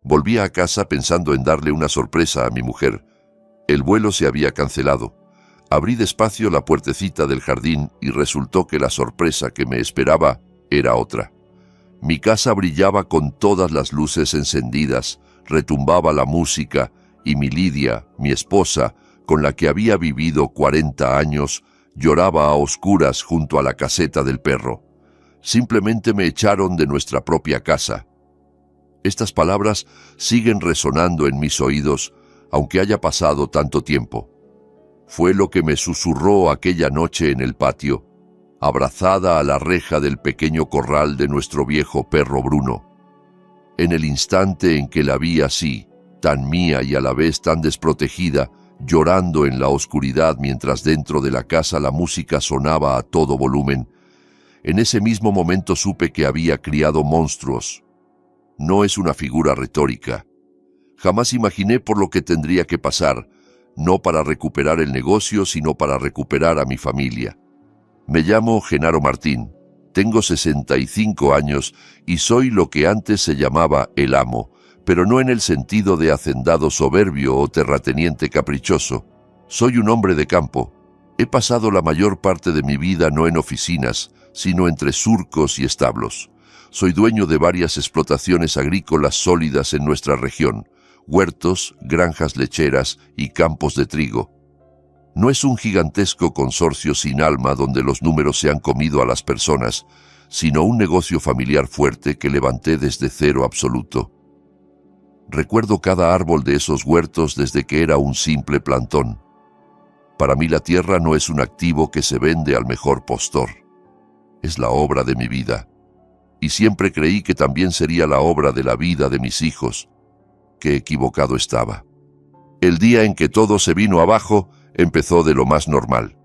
Volví a casa pensando en darle una sorpresa a mi mujer. El vuelo se había cancelado. Abrí despacio la puertecita del jardín y resultó que la sorpresa que me esperaba era otra. Mi casa brillaba con todas las luces encendidas, retumbaba la música y mi Lidia, mi esposa, con la que había vivido 40 años, lloraba a oscuras junto a la caseta del perro. Simplemente me echaron de nuestra propia casa. Estas palabras siguen resonando en mis oídos, aunque haya pasado tanto tiempo. Fue lo que me susurró aquella noche en el patio, abrazada a la reja del pequeño corral de nuestro viejo perro Bruno. En el instante en que la vi así, tan mía y a la vez tan desprotegida, llorando en la oscuridad mientras dentro de la casa la música sonaba a todo volumen, en ese mismo momento supe que había criado monstruos. No es una figura retórica. Jamás imaginé por lo que tendría que pasar, no para recuperar el negocio, sino para recuperar a mi familia. Me llamo Genaro Martín, tengo 65 años y soy lo que antes se llamaba el amo, pero no en el sentido de hacendado soberbio o terrateniente caprichoso. Soy un hombre de campo. He pasado la mayor parte de mi vida no en oficinas, sino entre surcos y establos. Soy dueño de varias explotaciones agrícolas sólidas en nuestra región, huertos, granjas lecheras y campos de trigo. No es un gigantesco consorcio sin alma donde los números se han comido a las personas, sino un negocio familiar fuerte que levanté desde cero absoluto. Recuerdo cada árbol de esos huertos desde que era un simple plantón. Para mí la tierra no es un activo que se vende al mejor postor. Es la obra de mi vida. Y siempre creí que también sería la obra de la vida de mis hijos. Qué equivocado estaba. El día en que todo se vino abajo, empezó de lo más normal.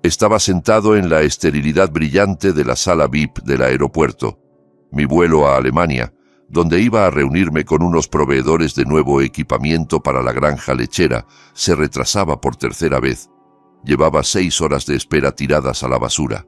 Estaba sentado en la esterilidad brillante de la sala VIP del aeropuerto. Mi vuelo a Alemania, donde iba a reunirme con unos proveedores de nuevo equipamiento para la granja lechera, se retrasaba por tercera vez. Llevaba 6 horas de espera tiradas a la basura.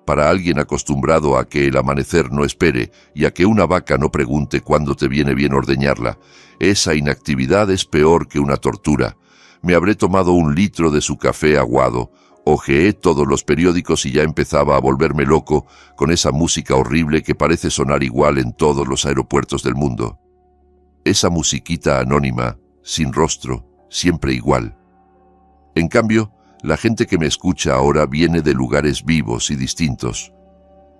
Para alguien acostumbrado a que el amanecer no espere y a que una vaca no pregunte cuándo te viene bien ordeñarla, esa inactividad es peor que una tortura. Me habré tomado 1 litro de su café aguado, hojeé todos los periódicos y ya empezaba a volverme loco con esa música horrible que parece sonar igual en todos los aeropuertos del mundo. Esa musiquita anónima, sin rostro, siempre igual. En cambio, la gente que me escucha ahora viene de lugares vivos y distintos.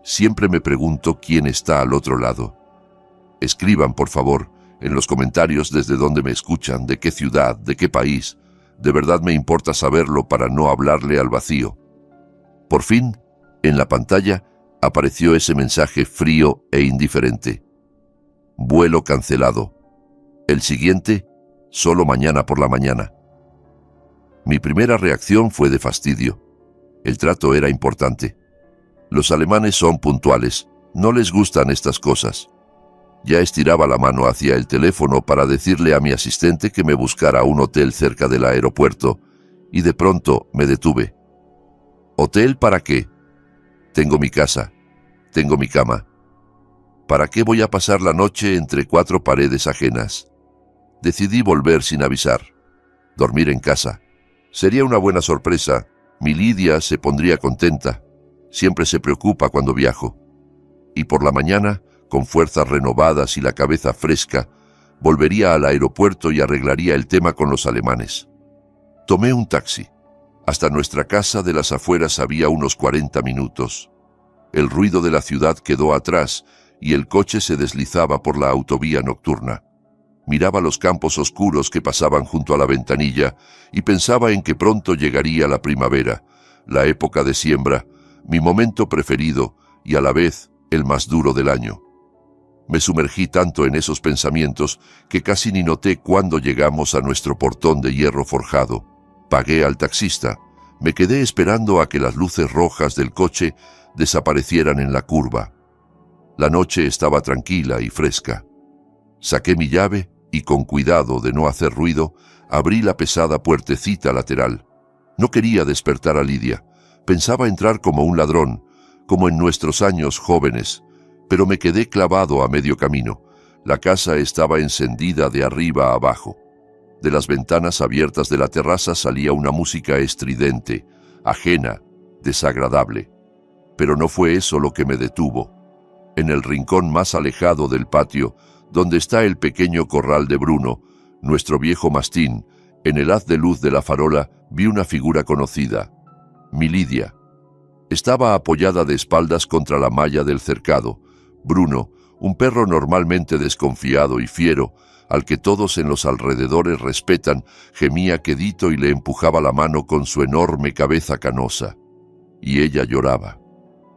Siempre me pregunto quién está al otro lado. Escriban, por favor, en los comentarios desde dónde me escuchan, de qué ciudad, de qué país. De verdad me importa saberlo para no hablarle al vacío. Por fin, en la pantalla, apareció ese mensaje frío e indiferente. Vuelo cancelado. El siguiente, solo mañana por la mañana. Mi primera reacción fue de fastidio. El trato era importante. Los alemanes son puntuales, no les gustan estas cosas. Ya estiraba la mano hacia el teléfono para decirle a mi asistente que me buscara un hotel cerca del aeropuerto, y de pronto me detuve. ¿Hotel para qué? Tengo mi casa, tengo mi cama. ¿Para qué voy a pasar la noche entre 4 paredes ajenas? Decidí volver sin avisar. Dormir en casa. Sería una buena sorpresa. Mi Lidia se pondría contenta. Siempre se preocupa cuando viajo. Y por la mañana, con fuerzas renovadas y la cabeza fresca, volvería al aeropuerto y arreglaría el tema con los alemanes. Tomé un taxi. Hasta nuestra casa de las afueras había unos 40 minutos. El ruido de la ciudad quedó atrás y el coche se deslizaba por la autovía nocturna. Miraba los campos oscuros que pasaban junto a la ventanilla y pensaba en que pronto llegaría la primavera, la época de siembra, mi momento preferido y a la vez el más duro del año. Me sumergí tanto en esos pensamientos que casi ni noté cuando llegamos a nuestro portón de hierro forjado. Pagué al taxista. Me quedé esperando a que las luces rojas del coche desaparecieran en la curva. La noche estaba tranquila y fresca. Saqué mi llave y, con cuidado de no hacer ruido, abrí la pesada puertecita lateral. No quería despertar a Lidia. Pensaba entrar como un ladrón, como en nuestros años jóvenes, pero me quedé clavado a medio camino. La casa estaba encendida de arriba a abajo. De las ventanas abiertas de la terraza salía una música estridente, ajena, desagradable. Pero no fue eso lo que me detuvo. En el rincón más alejado del patio, donde está el pequeño corral de Bruno, nuestro viejo mastín, en el haz de luz de la farola vi una figura conocida, mi Lidia. Estaba apoyada de espaldas contra la malla del cercado. Bruno, un perro normalmente desconfiado y fiero, al que todos en los alrededores respetan, gemía quedito y le empujaba la mano con su enorme cabeza canosa. Y ella lloraba.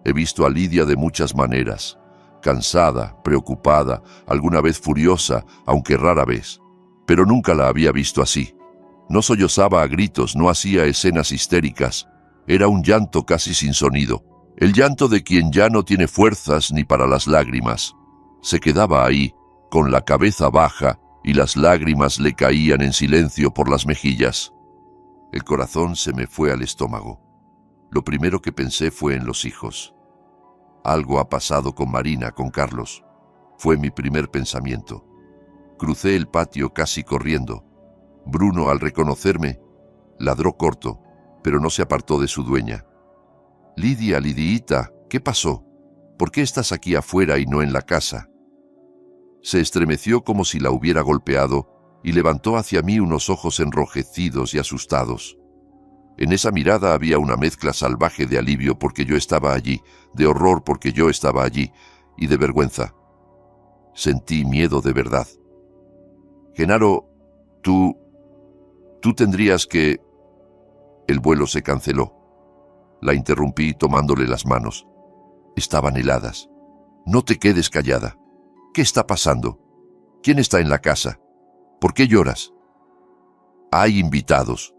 He visto a Lidia de muchas maneras, cansada, preocupada, alguna vez furiosa, aunque rara vez. Pero nunca la había visto así. No sollozaba a gritos, no hacía escenas histéricas. Era un llanto casi sin sonido, el llanto de quien ya no tiene fuerzas ni para las lágrimas. Se quedaba ahí, con la cabeza baja, y las lágrimas le caían en silencio por las mejillas. El corazón se me fue al estómago. Lo primero que pensé fue en los hijos. Algo ha pasado con Marina, con Carlos. Fue mi primer pensamiento. Crucé el patio casi corriendo. Bruno, al reconocerme, ladró corto, pero no se apartó de su dueña. «Lidia, Lidiita, ¿qué pasó? ¿Por qué estás aquí afuera y no en la casa?» Se estremeció como si la hubiera golpeado y levantó hacia mí unos ojos enrojecidos y asustados. En esa mirada había una mezcla salvaje de alivio porque yo estaba allí, de horror porque yo estaba allí, y de vergüenza. Sentí miedo de verdad. «Genaro, tú tendrías que...» El vuelo se canceló. La interrumpí tomándole las manos. Estaban heladas. «No te quedes callada. ¿Qué está pasando? ¿Quién está en la casa? ¿Por qué lloras?» «Hay invitados»,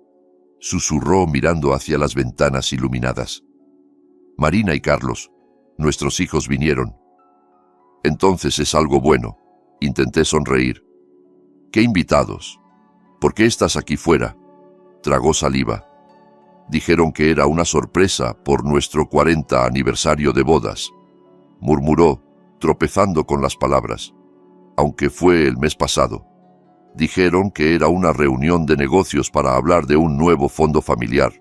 susurró mirando hacia las ventanas iluminadas. «Marina y Carlos, nuestros hijos vinieron». «Entonces es algo bueno», intenté sonreír. «¿Qué invitados? ¿Por qué estás aquí fuera?» Tragó saliva. «Dijeron que era una sorpresa por nuestro 40 aniversario de bodas», murmuró, tropezando con las palabras. «Aunque fue el mes pasado. Dijeron que era una reunión de negocios para hablar de un nuevo fondo familiar».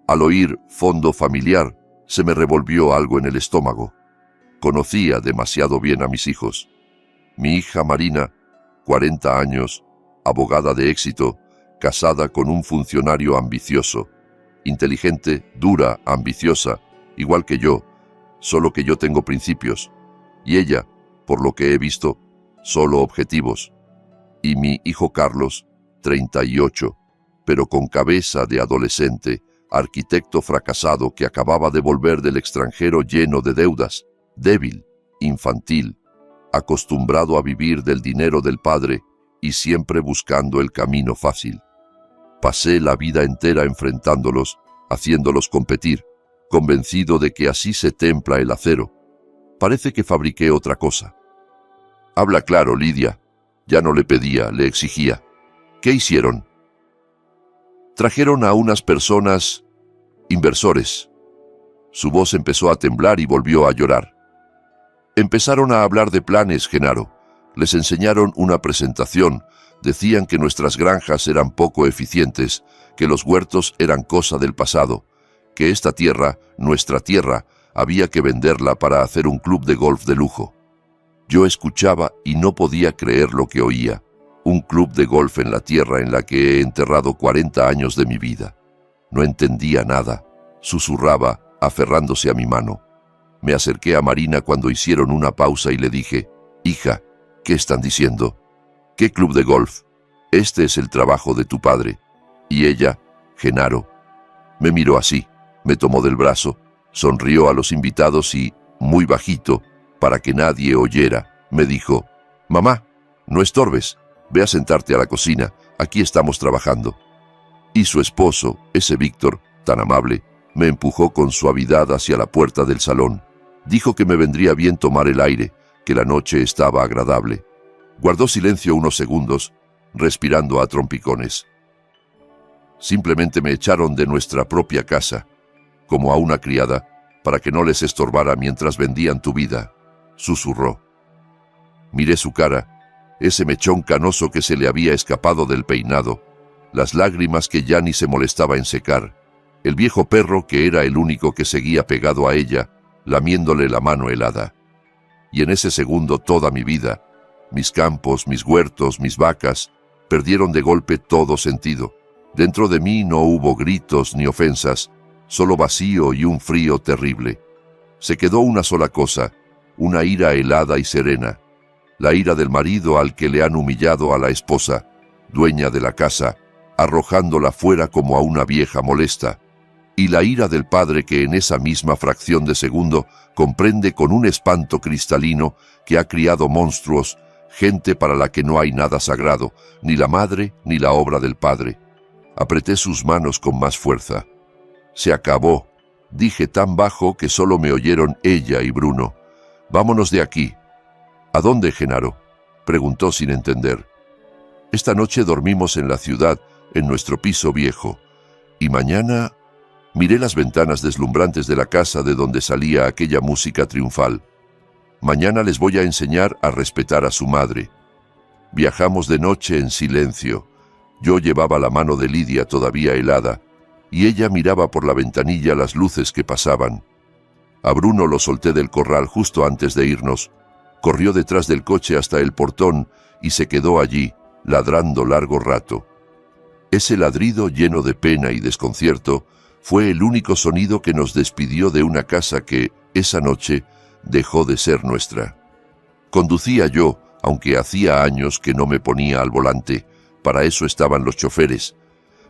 Al oír fondo familiar, se me revolvió algo en el estómago. Conocía demasiado bien a mis hijos. Mi hija Marina, 40 años, abogada de éxito, casada con un funcionario ambicioso, inteligente, dura, ambiciosa, igual que yo, solo que yo tengo principios, y ella, por lo que he visto, solo objetivos. Y mi hijo Carlos, 38, pero con cabeza de adolescente, arquitecto fracasado que acababa de volver del extranjero lleno de deudas, débil, infantil, acostumbrado a vivir del dinero del padre y siempre buscando el camino fácil. Pasé la vida entera enfrentándolos, haciéndolos competir, convencido de que así se templa el acero. Parece que fabriqué otra cosa. «Habla claro, Lidia». Ya no le pedía, le exigía. «¿Qué hicieron?» «Trajeron a unas personas, inversores». Su voz empezó a temblar y volvió a llorar. «Empezaron a hablar de planes, Genaro. Les enseñaron una presentación. Decían que nuestras granjas eran poco eficientes, que los huertos eran cosa del pasado, que esta tierra, nuestra tierra, había que venderla para hacer un club de golf de lujo». Yo escuchaba y no podía creer lo que oía. Un club de golf en la tierra en la que he enterrado 40 años de mi vida. No entendía nada. Susurraba, aferrándose a mi mano. Me acerqué a Marina cuando hicieron una pausa y le dije: «Hija, ¿qué están diciendo? ¿Qué club de golf? Este es el trabajo de tu padre». Y ella, Genaro, me miró así, me tomó del brazo, sonrió a los invitados y, muy bajito, para que nadie oyera, me dijo: «Mamá, no estorbes, ve a sentarte a la cocina, aquí estamos trabajando». Y su esposo, ese Víctor, tan amable, me empujó con suavidad hacia la puerta del salón. Dijo que me vendría bien tomar el aire, que la noche estaba agradable. Guardó silencio unos segundos, respirando a trompicones. «Simplemente me echaron de nuestra propia casa, como a una criada, para que no les estorbara mientras vendían tu vida», susurró. Miré su cara, ese mechón canoso que se le había escapado del peinado, las lágrimas que ya ni se molestaba en secar, el viejo perro que era el único que seguía pegado a ella, lamiéndole la mano helada. Y en ese segundo toda mi vida, mis campos, mis huertos, mis vacas, perdieron de golpe todo sentido. Dentro de mí no hubo gritos ni ofensas, solo vacío y un frío terrible. Se quedó una sola cosa, una ira helada y serena, la ira del marido al que le han humillado a la esposa, dueña de la casa, arrojándola fuera como a una vieja molesta, y la ira del padre que en esa misma fracción de segundo comprende con un espanto cristalino que ha criado monstruos, gente para la que no hay nada sagrado, ni la madre ni la obra del padre. Apreté sus manos con más fuerza. Se acabó, dije tan bajo que solo me oyeron ella y Bruno. Vámonos de aquí. ¿A dónde, Genaro?, preguntó sin entender. Esta noche dormimos en la ciudad, en nuestro piso viejo, y mañana... Miré las ventanas deslumbrantes de la casa de donde salía aquella música triunfal. Mañana les voy a enseñar a respetar a su madre. Viajamos de noche en silencio. Yo llevaba la mano de Lidia todavía helada, y ella miraba por la ventanilla las luces que pasaban. A Bruno lo solté del corral justo antes de irnos. Corrió detrás del coche hasta el portón y se quedó allí, ladrando largo rato. Ese ladrido lleno de pena y desconcierto fue el único sonido que nos despidió de una casa que, esa noche, dejó de ser nuestra. Conducía yo, aunque hacía años que no me ponía al volante, para eso estaban los choferes,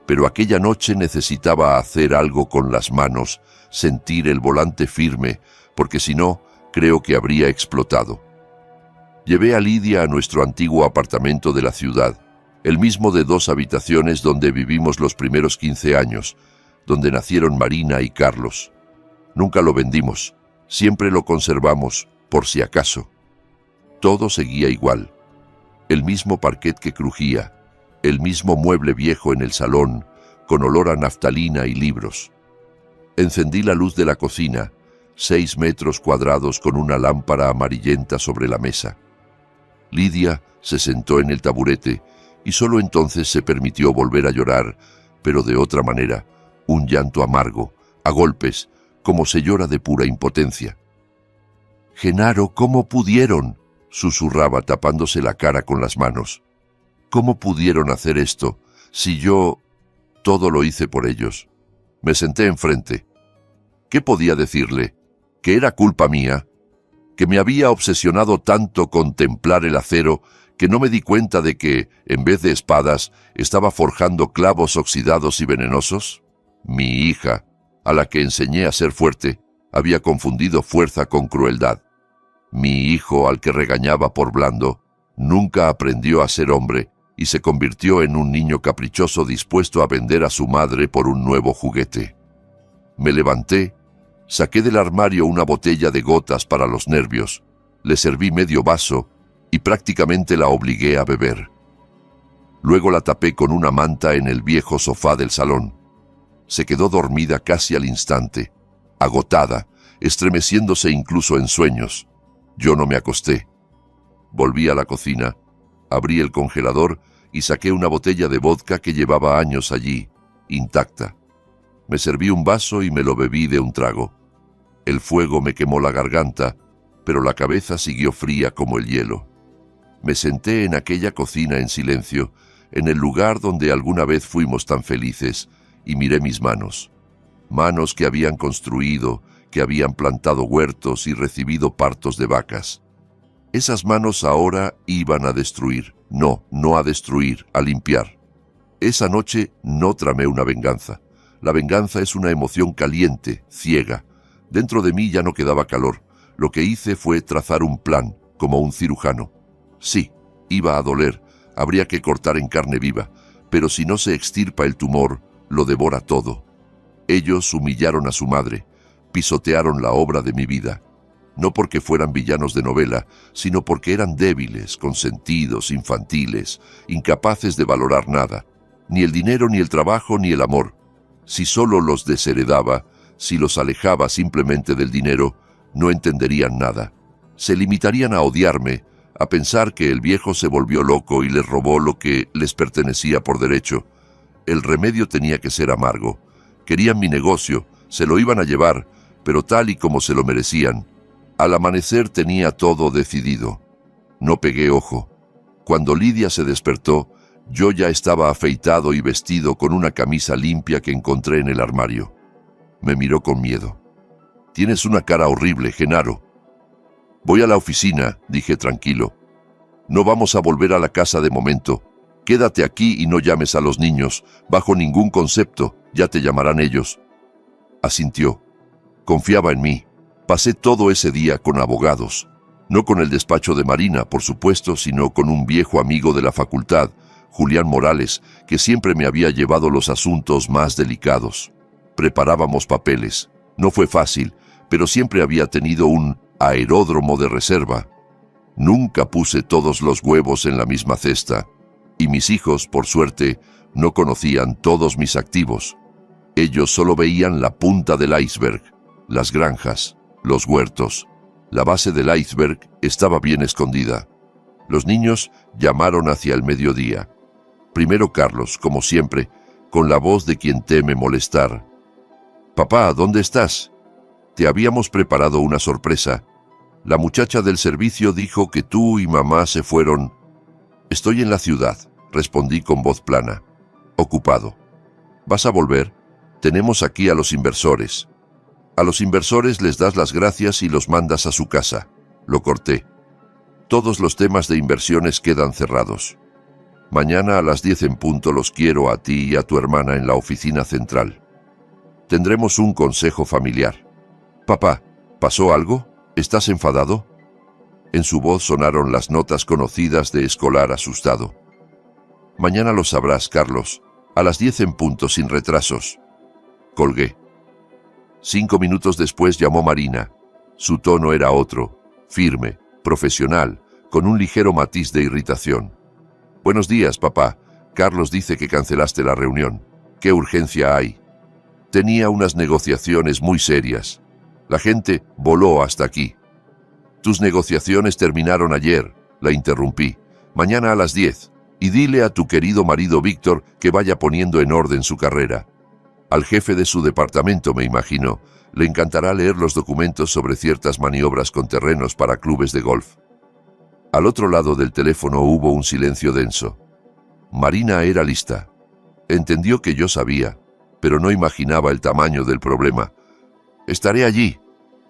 pero aquella noche necesitaba hacer algo con las manos, sentir el volante firme, porque si no, creo que habría explotado. Llevé a Lidia a nuestro antiguo apartamento de la ciudad, el mismo de 2 habitaciones donde vivimos los primeros 15 años, donde nacieron Marina y Carlos. Nunca lo vendimos, siempre lo conservamos, por si acaso. Todo seguía igual. El mismo parquet que crujía, el mismo mueble viejo en el salón, con olor a naftalina y libros. Encendí la luz de la cocina, 6 metros cuadrados con una lámpara amarillenta sobre la mesa. Lidia se sentó en el taburete y solo entonces se permitió volver a llorar, pero de otra manera, un llanto amargo, a golpes, como se llora de pura impotencia. «Genaro, ¿cómo pudieron?», susurraba tapándose la cara con las manos. «¿Cómo pudieron hacer esto, si yo...?» Todo lo hice por ellos. Me senté enfrente. ¿Qué podía decirle? ¿Que era culpa mía? ¿Que me había obsesionado tanto con templar el acero que no me di cuenta de que, en vez de espadas, estaba forjando clavos oxidados y venenosos? Mi hija, a la que enseñé a ser fuerte, había confundido fuerza con crueldad. Mi hijo, al que regañaba por blando, nunca aprendió a ser hombre y se convirtió en un niño caprichoso dispuesto a vender a su madre por un nuevo juguete. Me levanté, saqué del armario una botella de gotas para los nervios, le serví medio vaso y prácticamente la obligué a beber. Luego la tapé con una manta en el viejo sofá del salón. Se quedó dormida casi al instante, agotada, estremeciéndose incluso en sueños. Yo no me acosté. Volví a la cocina, abrí el congelador y saqué una botella de vodka que llevaba años allí, intacta. Me serví un vaso y me lo bebí de un trago. El fuego me quemó la garganta, pero la cabeza siguió fría como el hielo. Me senté en aquella cocina en silencio, en el lugar donde alguna vez fuimos tan felices, y miré mis manos. Manos que habían construido, que habían plantado huertos y recibido partos de vacas. Esas manos ahora iban a destruir. No a destruir, a limpiar. Esa noche no tramé una venganza. La venganza es una emoción caliente, ciega. Dentro de mí ya no quedaba calor. Lo que hice fue trazar un plan, como un cirujano. Sí, iba a doler, habría que cortar en carne viva, pero si no se extirpa el tumor, lo devora todo. Ellos humillaron a su madre, pisotearon la obra de mi vida. No porque fueran villanos de novela, sino porque eran débiles, consentidos, infantiles, incapaces de valorar nada, ni el dinero, ni el trabajo, ni el amor. Si solo los desheredaba, si los alejaba simplemente del dinero, no entenderían nada. Se limitarían a odiarme, a pensar que el viejo se volvió loco y les robó lo que les pertenecía por derecho. El remedio tenía que ser amargo. Querían mi negocio, se lo iban a llevar, pero tal y como se lo merecían. Al amanecer tenía todo decidido. No pegué ojo. Cuando Lidia se despertó, yo ya estaba afeitado y vestido con una camisa limpia que encontré en el armario. Me miró con miedo. «Tienes una cara horrible, Genaro». «Voy a la oficina», dije tranquilo. «No vamos a volver a la casa de momento. Quédate aquí y no llames a los niños, bajo ningún concepto, ya te llamarán ellos». Asintió. Confiaba en mí. Pasé todo ese día con abogados. No con el despacho de Marina, por supuesto, sino con un viejo amigo de la facultad, Julián Morales, que siempre me había llevado los asuntos más delicados. Preparábamos papeles. No fue fácil, pero siempre había tenido un aeródromo de reserva. Nunca puse todos los huevos en la misma cesta, y mis hijos, por suerte, no conocían todos mis activos. Ellos solo veían la punta del iceberg, las granjas, los huertos. La base del iceberg estaba bien escondida. Los niños llamaron hacia el mediodía. Primero Carlos, como siempre, con la voz de quien teme molestar. «Papá, ¿dónde estás? Te habíamos preparado una sorpresa. La muchacha del servicio dijo que tú y mamá se fueron». «Estoy en la ciudad», respondí con voz plana. «Ocupado». «¿Vas a volver? Tenemos aquí a los inversores». «A los inversores les das las gracias y los mandas a su casa». Lo corté. «Todos los temas de inversiones quedan cerrados. Mañana a las 10 en punto los quiero a ti y a tu hermana en la oficina central. Tendremos un consejo familiar». «Papá, ¿pasó algo? ¿Estás enfadado?» En su voz sonaron las notas conocidas de escolar asustado. «Mañana lo sabrás, Carlos. A las 10 en punto, sin retrasos». Colgué. 5 minutos después llamó Marina. Su tono era otro, firme, profesional, con un ligero matiz de irritación. «Buenos días, papá. Carlos dice que cancelaste la reunión. ¿Qué urgencia hay?» Tenía unas negociaciones muy serias. La gente voló hasta aquí. «Tus negociaciones terminaron ayer», la interrumpí. «Mañana a las 10. Y dile a tu querido marido Víctor que vaya poniendo en orden su carrera». Al jefe de su departamento, me imagino, le encantará leer los documentos sobre ciertas maniobras con terrenos para clubes de golf. Al otro lado del teléfono hubo un silencio denso. Marina era lista. Entendió que yo sabía, pero no imaginaba el tamaño del problema. «Estaré allí»,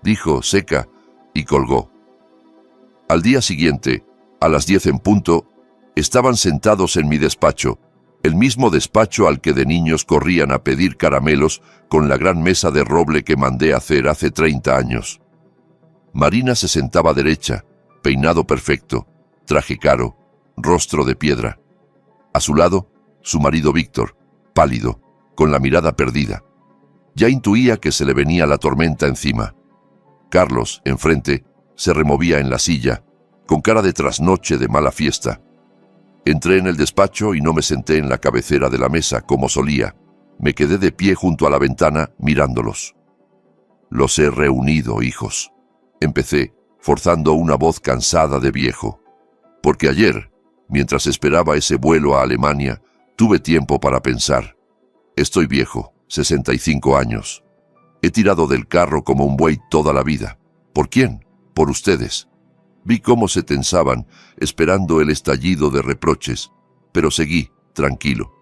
dijo seca, y colgó. Al día siguiente, a las 10 en punto, estaban sentados en mi despacho, el mismo despacho al que de niños corrían a pedir caramelos con la gran mesa de roble que mandé hacer hace 30 años. Marina se sentaba derecha, peinado perfecto, traje caro, rostro de piedra. A su lado, su marido Víctor, pálido, con la mirada perdida. Ya intuía que se le venía la tormenta encima. Carlos, enfrente, se removía en la silla, con cara de trasnoche de mala fiesta. Entré en el despacho y no me senté en la cabecera de la mesa como solía. Me quedé de pie junto a la ventana mirándolos. «Los he reunido, hijos», empecé, forzando una voz cansada de viejo. «Porque ayer, mientras esperaba ese vuelo a Alemania, tuve tiempo para pensar. Estoy viejo, 65 años. He tirado del carro como un buey toda la vida. ¿Por quién? Por ustedes». Vi cómo se tensaban, esperando el estallido de reproches, pero seguí, tranquilo.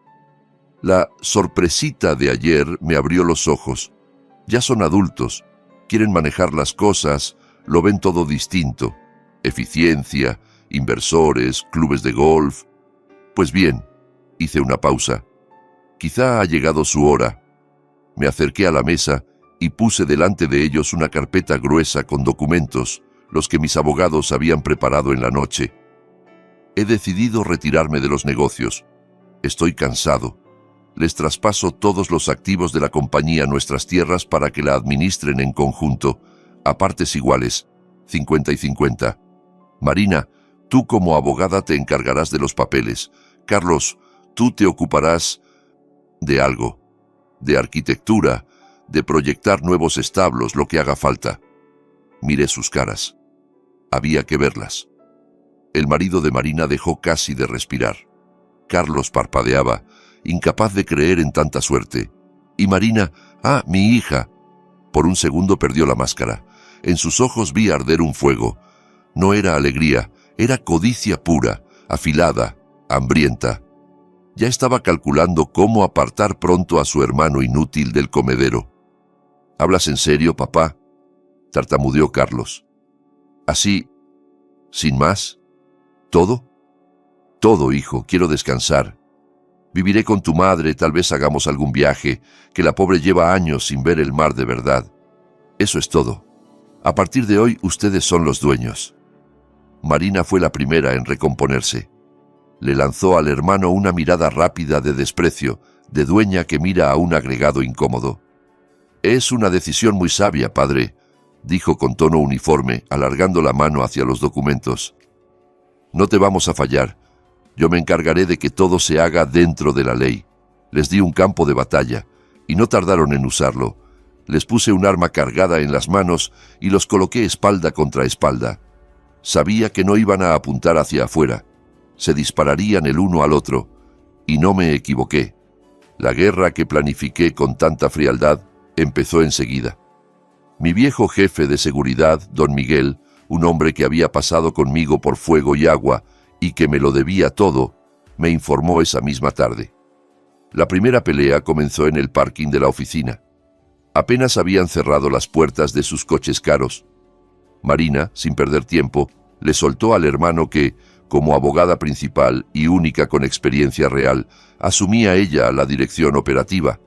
La sorpresita de ayer me abrió los ojos. Ya son adultos, quieren manejar las cosas, lo ven todo distinto. Eficiencia, inversores, clubes de golf. Pues bien, hice una pausa. Quizá ha llegado su hora. Me acerqué a la mesa y puse delante de ellos una carpeta gruesa con documentos, los que mis abogados habían preparado en la noche. He decidido retirarme de los negocios. Estoy cansado. Les traspaso todos los activos de la compañía a nuestras tierras para que la administren en conjunto, a partes iguales, 50 y 50. Marina, tú como abogada te encargarás de los papeles. Carlos, tú te ocuparás de algo, de arquitectura, de proyectar nuevos establos, lo que haga falta. Miré sus caras. Había que verlas. El marido de Marina dejó casi de respirar. Carlos parpadeaba, incapaz de creer en tanta suerte. Y Marina, ¡ah, mi hija! Por un segundo perdió la máscara. En sus ojos vi arder un fuego. No era alegría, era codicia pura, afilada, hambrienta. Ya estaba calculando cómo apartar pronto a su hermano inútil del comedero. ¿Hablas en serio, papá?, tartamudeó Carlos. ¿Así, sin más? ¿Todo? Todo, hijo, quiero descansar. Viviré con tu madre, tal vez hagamos algún viaje, que la pobre lleva años sin ver el mar de verdad. Eso es todo. A partir de hoy, ustedes son los dueños. Marina fue la primera en recomponerse. Le lanzó al hermano una mirada rápida de desprecio, de dueña que mira a un agregado incómodo. «Es una decisión muy sabia, padre», dijo con tono uniforme, alargando la mano hacia los documentos. «No te vamos a fallar. Yo me encargaré de que todo se haga dentro de la ley. Les di un campo de batalla, y no tardaron en usarlo. Les puse un arma cargada en las manos y los coloqué espalda contra espalda. Sabía que no iban a apuntar hacia afuera. Se dispararían el uno al otro, y no me equivoqué. La guerra que planifiqué con tanta frialdad empezó enseguida. Mi viejo jefe de seguridad, don Miguel, un hombre que había pasado conmigo por fuego y agua y que me lo debía todo, me informó esa misma tarde. La primera pelea comenzó en el parking de la oficina. Apenas habían cerrado las puertas de sus coches caros. Marina, sin perder tiempo, le soltó al hermano que, como abogada principal y única con experiencia real, asumía ella la dirección operativa.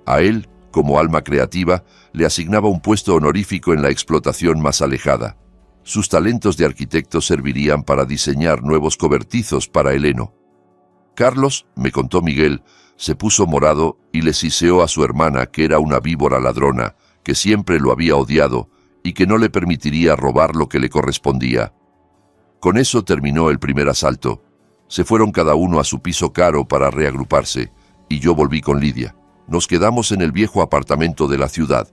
A él, como alma creativa, le asignaba un puesto honorífico en la explotación más alejada. Sus talentos de arquitecto servirían para diseñar nuevos cobertizos para el heno. Carlos, me contó Miguel, se puso morado y le siseó a su hermana que era una víbora ladrona, que siempre lo había odiado y que no le permitiría robar lo que le correspondía. Con eso terminó el primer asalto. Se fueron cada uno a su piso caro para reagruparse, y yo volví con Lidia. Nos quedamos en el viejo apartamento de la ciudad.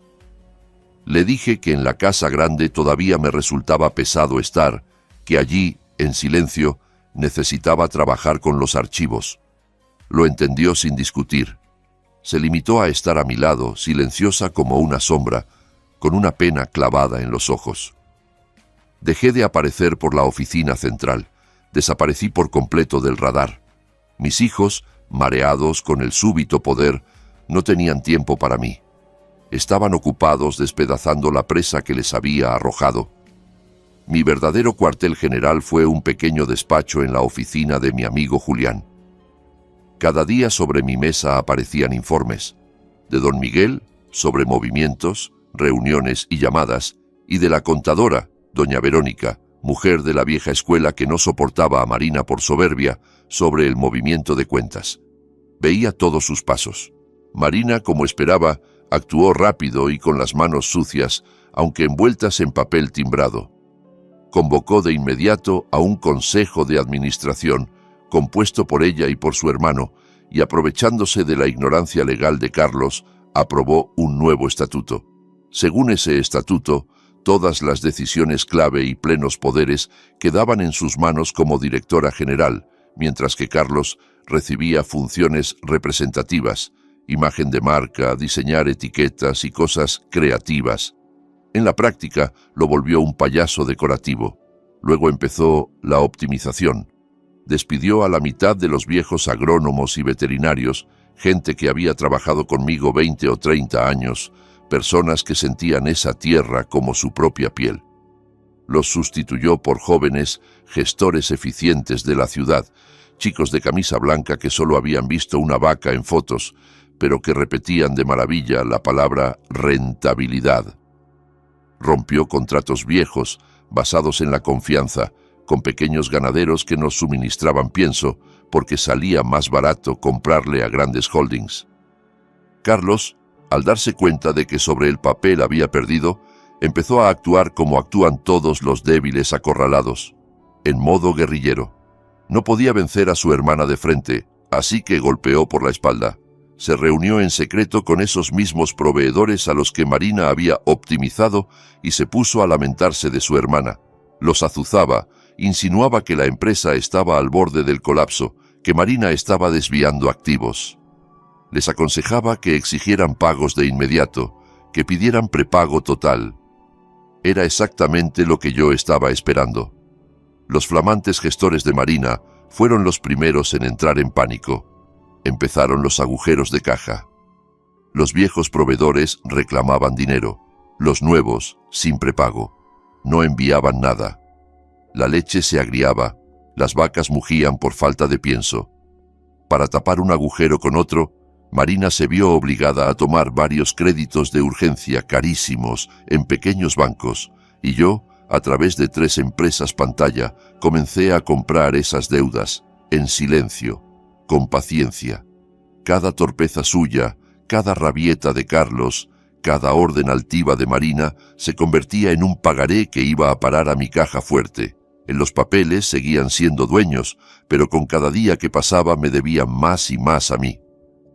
Le dije que en la casa grande todavía me resultaba pesado estar, que allí, en silencio, necesitaba trabajar con los archivos. Lo entendió sin discutir. Se limitó a estar a mi lado, silenciosa como una sombra, con una pena clavada en los ojos. Dejé de aparecer por la oficina central. Desaparecí por completo del radar. Mis hijos, mareados con el súbito poder, no tenían tiempo para mí. Estaban ocupados despedazando la presa que les había arrojado. Mi verdadero cuartel general fue un pequeño despacho en la oficina de mi amigo Julián. Cada día sobre mi mesa aparecían informes. De don Miguel, sobre movimientos, reuniones y llamadas, y de la contadora, doña Verónica, mujer de la vieja escuela que no soportaba a Marina por soberbia, sobre el movimiento de cuentas. Veía todos sus pasos. Marina, como esperaba, actuó rápido y con las manos sucias, aunque envueltas en papel timbrado. Convocó de inmediato a un consejo de administración, compuesto por ella y por su hermano, y aprovechándose de la ignorancia legal de Carlos, aprobó un nuevo estatuto. Según ese estatuto, todas las decisiones clave y plenos poderes quedaban en sus manos como directora general, mientras que Carlos recibía funciones representativas, imagen de marca, diseñar etiquetas y cosas creativas. En la práctica lo volvió un payaso decorativo. Luego empezó la optimización. Despidió a la mitad de los viejos agrónomos y veterinarios, gente que había trabajado conmigo 20 o 30 años, personas que sentían esa tierra como su propia piel. Los sustituyó por jóvenes gestores eficientes de la ciudad, chicos de camisa blanca que solo habían visto una vaca en fotos, pero que repetían de maravilla la palabra rentabilidad. Rompió contratos viejos, basados en la confianza, con pequeños ganaderos que nos suministraban pienso, porque salía más barato comprarle a grandes holdings. Carlos, al darse cuenta de que sobre el papel había perdido, empezó a actuar como actúan todos los débiles acorralados, en modo guerrillero. No podía vencer a su hermana de frente, así que golpeó por la espalda. Se reunió en secreto con esos mismos proveedores a los que Marina había optimizado y se puso a lamentarse de su hermana. Los azuzaba insinuaba que la empresa estaba al borde del colapso, que Marina estaba desviando activos. Les aconsejaba que exigieran pagos de inmediato, que pidieran prepago total. Era exactamente lo que yo estaba esperando. Los flamantes gestores de Marina fueron los primeros en entrar en pánico. Empezaron los agujeros de caja. Los viejos proveedores reclamaban dinero. Los nuevos, sin prepago, no enviaban nada. La leche se agriaba, las vacas mugían por falta de pienso. Para tapar un agujero con otro, Marina se vio obligada a tomar varios créditos de urgencia carísimos en pequeños bancos, y yo, a través de 3 empresas pantalla, comencé a comprar esas deudas, en silencio, con paciencia. Cada torpeza suya, cada rabieta de Carlos, cada orden altiva de Marina se convertía en un pagaré que iba a parar a mi caja fuerte. En los papeles seguían siendo dueños, pero con cada día que pasaba me debían más y más a mí.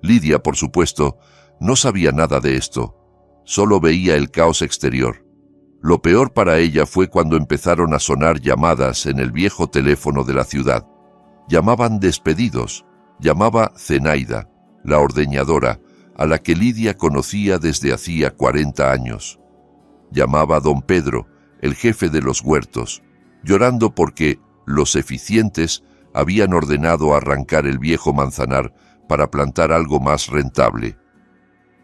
Lidia, por supuesto, no sabía nada de esto. Solo veía el caos exterior. Lo peor para ella fue cuando empezaron a sonar llamadas en el viejo teléfono de la ciudad. Llamaban despedidos. Llamaba Zenaida, la ordeñadora, a la que Lidia conocía desde hacía 40 años. Llamaba a don Pedro, el jefe de los huertos, llorando porque los eficientes habían ordenado arrancar el viejo manzanar para plantar algo más rentable.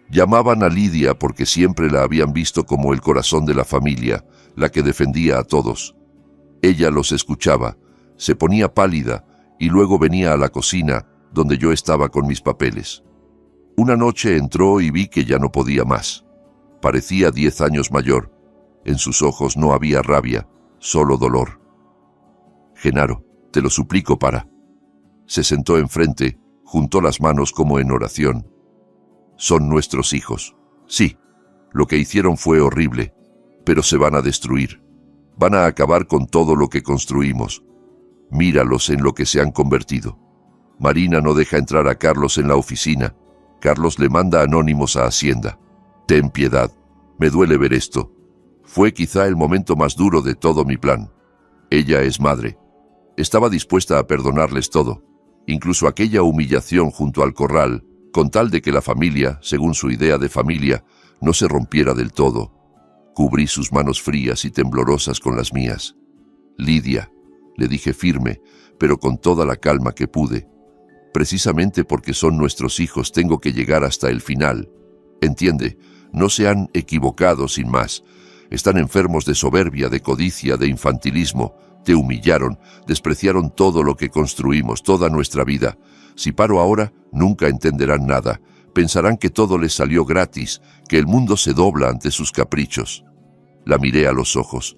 Llamaban a Lidia porque siempre la habían visto como el corazón de la familia, la que defendía a todos. Ella los escuchaba, se ponía pálida y luego venía a la cocina, donde yo estaba con mis papeles. Una noche entró y vi que ya no podía más. Parecía 10 años mayor. En sus ojos no había rabia, solo dolor. Genaro, te lo suplico para. Se sentó enfrente, juntó las manos como en oración. Son nuestros hijos. Sí, lo que hicieron fue horrible, pero se van a destruir. Van a acabar con todo lo que construimos. Míralos en lo que se han convertido. Marina no deja entrar a Carlos en la oficina. Carlos le manda anónimos a Hacienda. Ten piedad, me duele ver esto. Fue quizá el momento más duro de todo mi plan. Ella es madre. Estaba dispuesta a perdonarles todo, incluso aquella humillación junto al corral, con tal de que la familia, según su idea de familia, no se rompiera del todo. Cubrí sus manos frías y temblorosas con las mías. Lidia, le dije firme, pero con toda la calma que pude. Precisamente porque son nuestros hijos tengo que llegar hasta el final. Entiende, no se han equivocado sin más. Están enfermos de soberbia, de codicia, de infantilismo. Te humillaron, despreciaron todo lo que construimos, toda nuestra vida. Si paro ahora, nunca entenderán nada. Pensarán que todo les salió gratis, que el mundo se dobla ante sus caprichos. La miré a los ojos.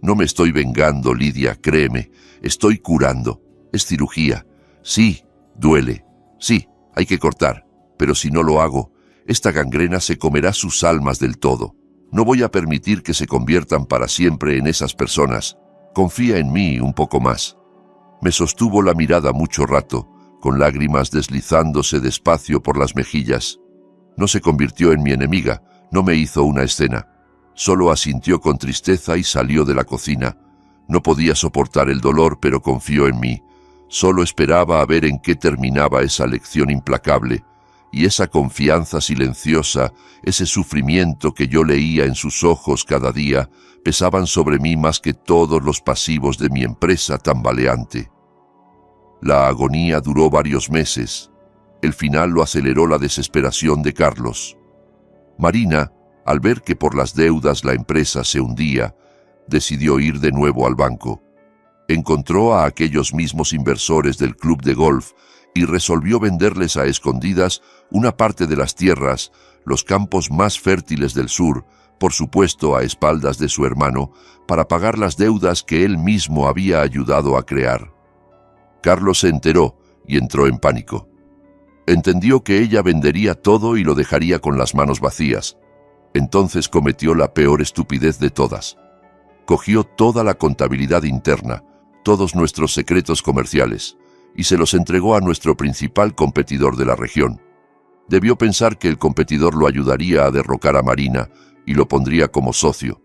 No me estoy vengando, Lidia, créeme. Estoy curando. Es cirugía. Sí, duele. Sí, hay que cortar. Pero si no lo hago, esta gangrena se comerá sus almas del todo. No voy a permitir que se conviertan para siempre en esas personas. Confía en mí un poco más. Me sostuvo la mirada mucho rato, con lágrimas deslizándose despacio por las mejillas. No se convirtió en mi enemiga, no me hizo una escena. Solo asintió con tristeza y salió de la cocina. No podía soportar el dolor, pero confió en mí. Solo esperaba a ver en qué terminaba esa lección implacable, y esa confianza silenciosa, ese sufrimiento que yo leía en sus ojos cada día, pesaban sobre mí más que todos los pasivos de mi empresa tambaleante. La agonía duró varios meses. El final lo aceleró la desesperación de Carlos. Marina, al ver que por las deudas la empresa se hundía, decidió ir de nuevo al banco. Encontró a aquellos mismos inversores del club de golf y resolvió venderles a escondidas una parte de las tierras, los campos más fértiles del sur, por supuesto a espaldas de su hermano, para pagar las deudas que él mismo había ayudado a crear. Carlos se enteró y entró en pánico. Entendió que ella vendería todo y lo dejaría con las manos vacías. Entonces cometió la peor estupidez de todas. Cogió toda la contabilidad interna, todos nuestros secretos comerciales, y se los entregó a nuestro principal competidor de la región. Debió pensar que el competidor lo ayudaría a derrocar a Marina y lo pondría como socio.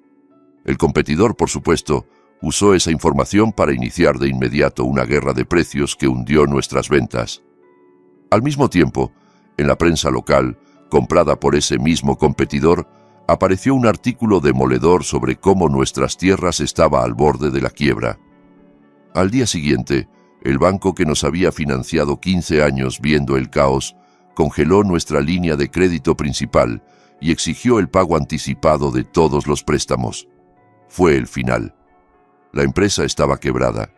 El competidor, por supuesto, Usó esa información para iniciar de inmediato una guerra de precios que hundió nuestras ventas. Al mismo tiempo, en la prensa local, comprada por ese mismo competidor, apareció un artículo demoledor sobre cómo nuestras tierras estaban al borde de la quiebra. Al día siguiente, el banco que nos había financiado 15 años viendo el caos, congeló nuestra línea de crédito principal y exigió el pago anticipado de todos los préstamos. Fue el final. La empresa estaba quebrada.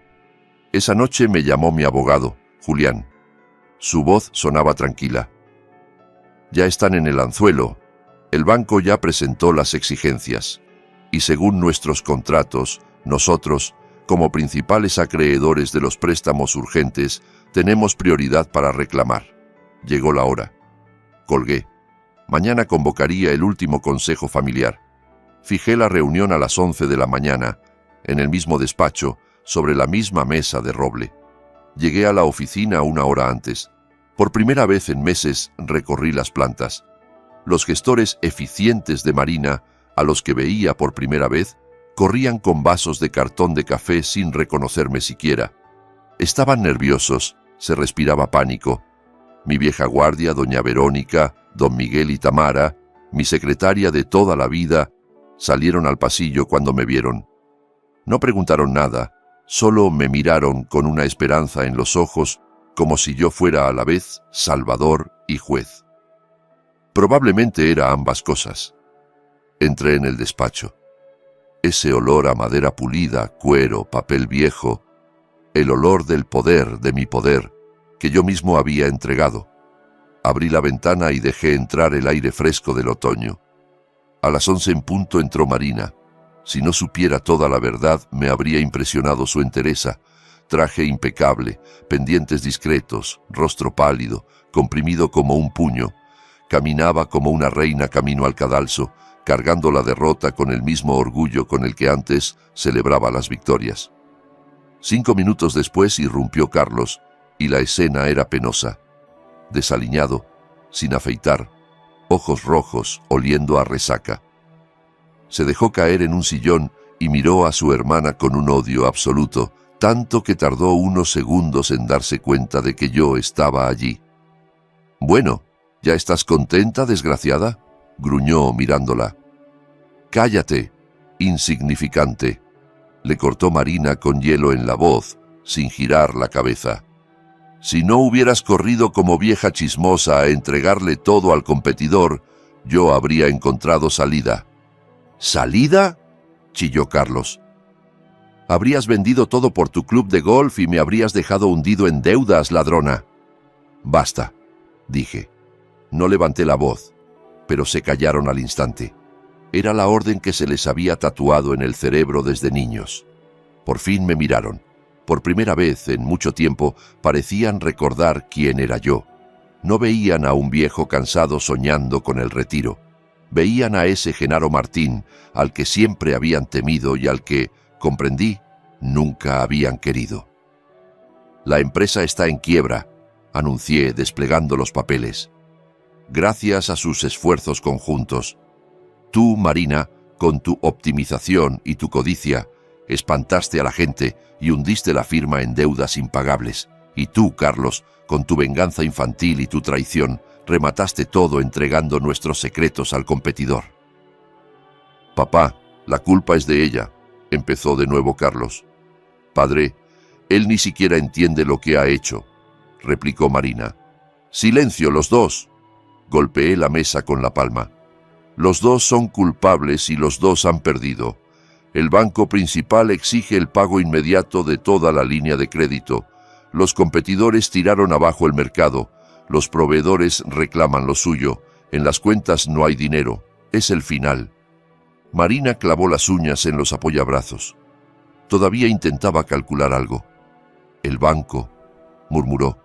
Esa noche me llamó mi abogado, Julián. Su voz sonaba tranquila. Ya están en el anzuelo. El banco ya presentó las exigencias. Y según nuestros contratos, nosotros, como principales acreedores de los préstamos urgentes, tenemos prioridad para reclamar. Llegó la hora. Colgué. Mañana convocaría el último consejo familiar. Fijé la reunión a las 11 de la mañana, en el mismo despacho, sobre la misma mesa de roble. Llegué a la oficina una hora antes. Por primera vez en meses recorrí las plantas. Los gestores eficientes de Marina, a los que veía por primera vez, corrían con vasos de cartón de café sin reconocerme siquiera. Estaban nerviosos, se respiraba pánico. Mi vieja guardia, doña Verónica, don Miguel y Tamara, mi secretaria de toda la vida, salieron al pasillo cuando me vieron. No preguntaron nada, solo me miraron con una esperanza en los ojos, como si yo fuera a la vez salvador y juez. Probablemente era ambas cosas. Entré en el despacho. Ese olor a madera pulida, cuero, papel viejo, el olor del poder, de mi poder, que yo mismo había entregado. Abrí la ventana y dejé entrar el aire fresco del otoño. A las 11 en punto entró Marina. Si no supiera toda la verdad, me habría impresionado su entereza. Traje impecable, pendientes discretos, rostro pálido, comprimido como un puño. Caminaba como una reina camino al cadalso, cargando la derrota con el mismo orgullo con el que antes celebraba las victorias. 5 minutos después irrumpió Carlos, y la escena era penosa. Desaliñado, sin afeitar, ojos rojos, oliendo a resaca. Se dejó caer en un sillón y miró a su hermana con un odio absoluto, tanto que tardó unos segundos en darse cuenta de que yo estaba allí. «Bueno, ¿ya estás contenta, desgraciada?», gruñó mirándola. «Cállate, insignificante», le cortó Marina con hielo en la voz, sin girar la cabeza. «Si no hubieras corrido como vieja chismosa a entregarle todo al competidor, yo habría encontrado salida». «¿Salida?», chilló Carlos. «Habrías vendido todo por tu club de golf y me habrías dejado hundido en deudas, ladrona». «Basta», dije. No levanté la voz, pero se callaron al instante. Era la orden que se les había tatuado en el cerebro desde niños. Por fin me miraron. Por primera vez en mucho tiempo parecían recordar quién era yo. No veían a un viejo cansado soñando con el retiro. Veían a ese Genaro Martín, al que siempre habían temido y al que, comprendí, nunca habían querido. «La empresa está en quiebra», anuncié desplegando los papeles. «Gracias a sus esfuerzos conjuntos. Tú, Marina, con tu optimización y tu codicia, espantaste a la gente y hundiste la firma en deudas impagables. Y tú, Carlos, con tu venganza infantil y tu traición, remataste todo entregando nuestros secretos al competidor». «Papá, la culpa es de ella», empezó de nuevo Carlos. «Padre, él ni siquiera entiende lo que ha hecho», replicó Marina. «Silencio, los dos», golpeé la mesa con la palma. «Los dos son culpables y los dos han perdido. El banco principal exige el pago inmediato de toda la línea de crédito. Los competidores tiraron abajo el mercado. Los proveedores reclaman lo suyo. En las cuentas no hay dinero. Es el final». Marina clavó las uñas en los apoyabrazos. Todavía intentaba calcular algo. «El banco», murmuró.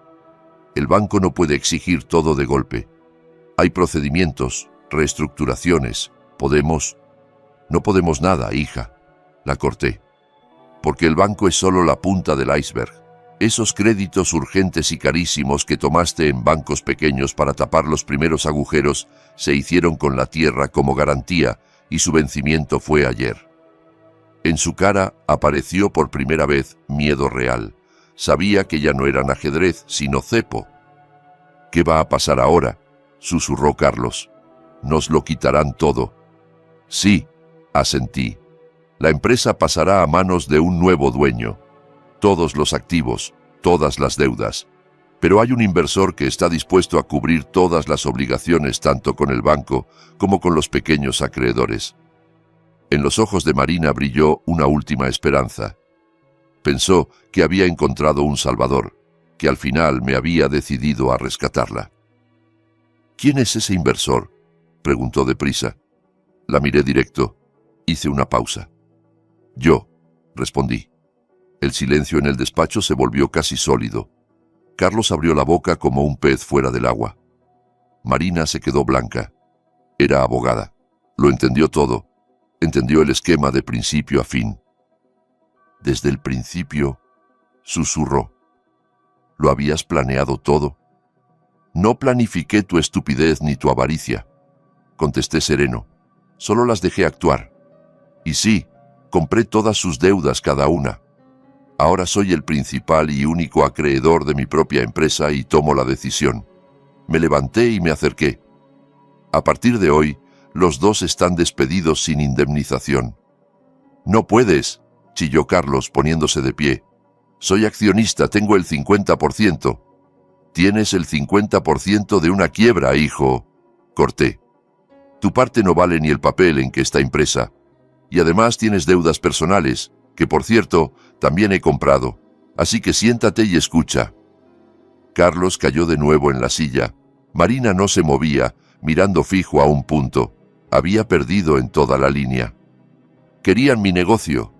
«El banco no puede exigir todo de golpe. Hay procedimientos, reestructuraciones. ¿Podemos?» «No podemos nada, hija», la corté. «Porque el banco es solo la punta del iceberg. Esos créditos urgentes y carísimos que tomaste en bancos pequeños para tapar los primeros agujeros se hicieron con la tierra como garantía y su vencimiento fue ayer. En su cara apareció por primera vez miedo real. Sabía que ya no eran ajedrez, sino cepo. «¿Qué va a pasar ahora?», susurró Carlos. «Nos lo quitarán todo». «Sí», asentí. «La empresa pasará a manos de un nuevo dueño. Todos los activos, todas las deudas. Pero hay un inversor que está dispuesto a cubrir todas las obligaciones tanto con el banco como con los pequeños acreedores». En los ojos de Marina brilló una última esperanza. Pensó que había encontrado un salvador, que al final me había decidido a rescatarla. «¿Quién es ese inversor?», preguntó deprisa. La miré directo. Hice una pausa. «Yo», respondí. El silencio en el despacho se volvió casi sólido. Carlos abrió la boca como un pez fuera del agua. Marina se quedó blanca. Era abogada. Lo entendió todo. Entendió el esquema de principio a fin. «Desde el principio», susurró. «¿Lo habías planeado todo?» «No planifiqué tu estupidez ni tu avaricia», contesté sereno. «Solo las dejé actuar. Y sí, compré todas sus deudas cada una. Ahora soy el principal y único acreedor de mi propia empresa y tomo la decisión. Me levanté y me acerqué. A partir de hoy, los dos están despedidos sin indemnización». «No puedes», chilló Carlos poniéndose de pie. «Soy accionista, tengo el 50%. «Tienes el 50% de una quiebra, hijo», corté. «Tu parte no vale ni el papel en que está impresa. Y además tienes deudas personales, que por cierto, también he comprado. Así que siéntate y escucha». Carlos cayó de nuevo en la silla. Marina no se movía, mirando fijo a un punto. Había perdido en toda la línea. «Querían mi negocio»,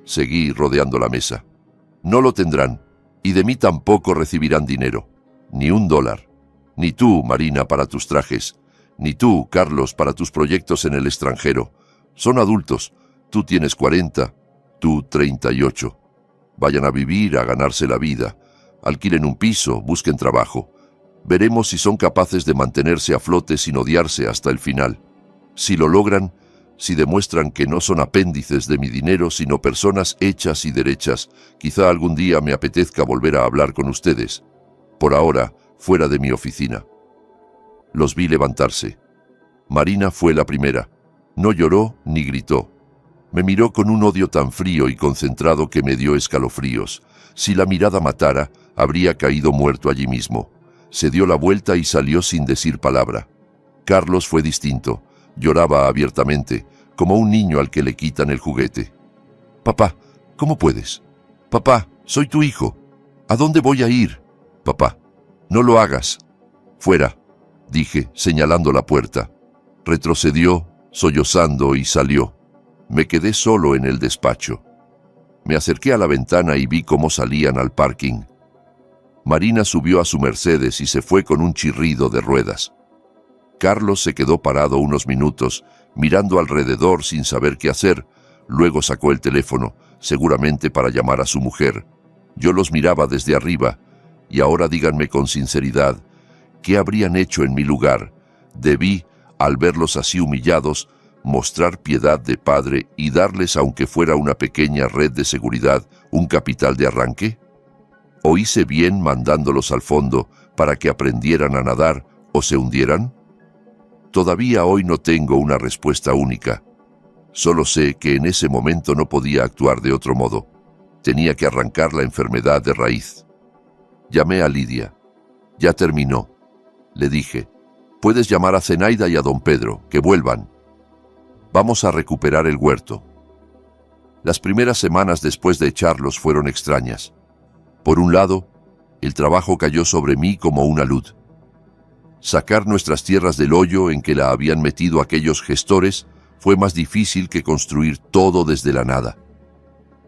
seguí rodeando la mesa. «No lo tendrán, y de mí tampoco recibirán dinero. Ni $1. Ni tú, Marina, para tus trajes. Ni tú, Carlos, para tus proyectos en el extranjero. Son adultos. Tú tienes 40, tú 38. Vayan a vivir, a ganarse la vida. Alquilen un piso, busquen trabajo. Veremos si son capaces de mantenerse a flote sin odiarse hasta el final. Si lo logran, si demuestran que no son apéndices de mi dinero, sino personas hechas y derechas, quizá algún día me apetezca volver a hablar con ustedes. Por ahora, fuera de mi oficina». Los vi levantarse. Marina fue la primera. No lloró ni gritó. Me miró con un odio tan frío y concentrado que me dio escalofríos. Si la mirada matara, habría caído muerto allí mismo. Se dio la vuelta y salió sin decir palabra. Carlos fue distinto. Lloraba abiertamente, como un niño al que le quitan el juguete. «Papá, ¿cómo puedes? Papá, soy tu hijo. ¿A dónde voy a ir? Papá, no lo hagas». «Fuera», dije, señalando la puerta. Retrocedió, sollozando, y salió. Me quedé solo en el despacho. Me acerqué a la ventana y vi cómo salían al parking. Marina subió a su Mercedes y se fue con un chirrido de ruedas. Carlos se quedó parado unos minutos, mirando alrededor sin saber qué hacer. Luego sacó el teléfono, seguramente para llamar a su mujer. Yo los miraba desde arriba, y ahora díganme con sinceridad, ¿qué habrían hecho en mi lugar? Debí, al verlos así humillados, mostrar piedad de padre y darles, aunque fuera una pequeña red de seguridad, un capital de arranque. ¿O hice bien mandándolos al fondo para que aprendieran a nadar o se hundieran? Todavía hoy no tengo una respuesta única. Solo sé que en ese momento no podía actuar de otro modo. Tenía que arrancar la enfermedad de raíz. Llamé a Lidia. «Ya terminó», le dije. «Puedes llamar a Zenaida y a don Pedro, que vuelvan. Vamos a recuperar el huerto». Las primeras semanas después de echarlos fueron extrañas. Por un lado, el trabajo cayó sobre mí como una luz. Sacar nuestras tierras del hoyo en que la habían metido aquellos gestores fue más difícil que construir todo desde la nada.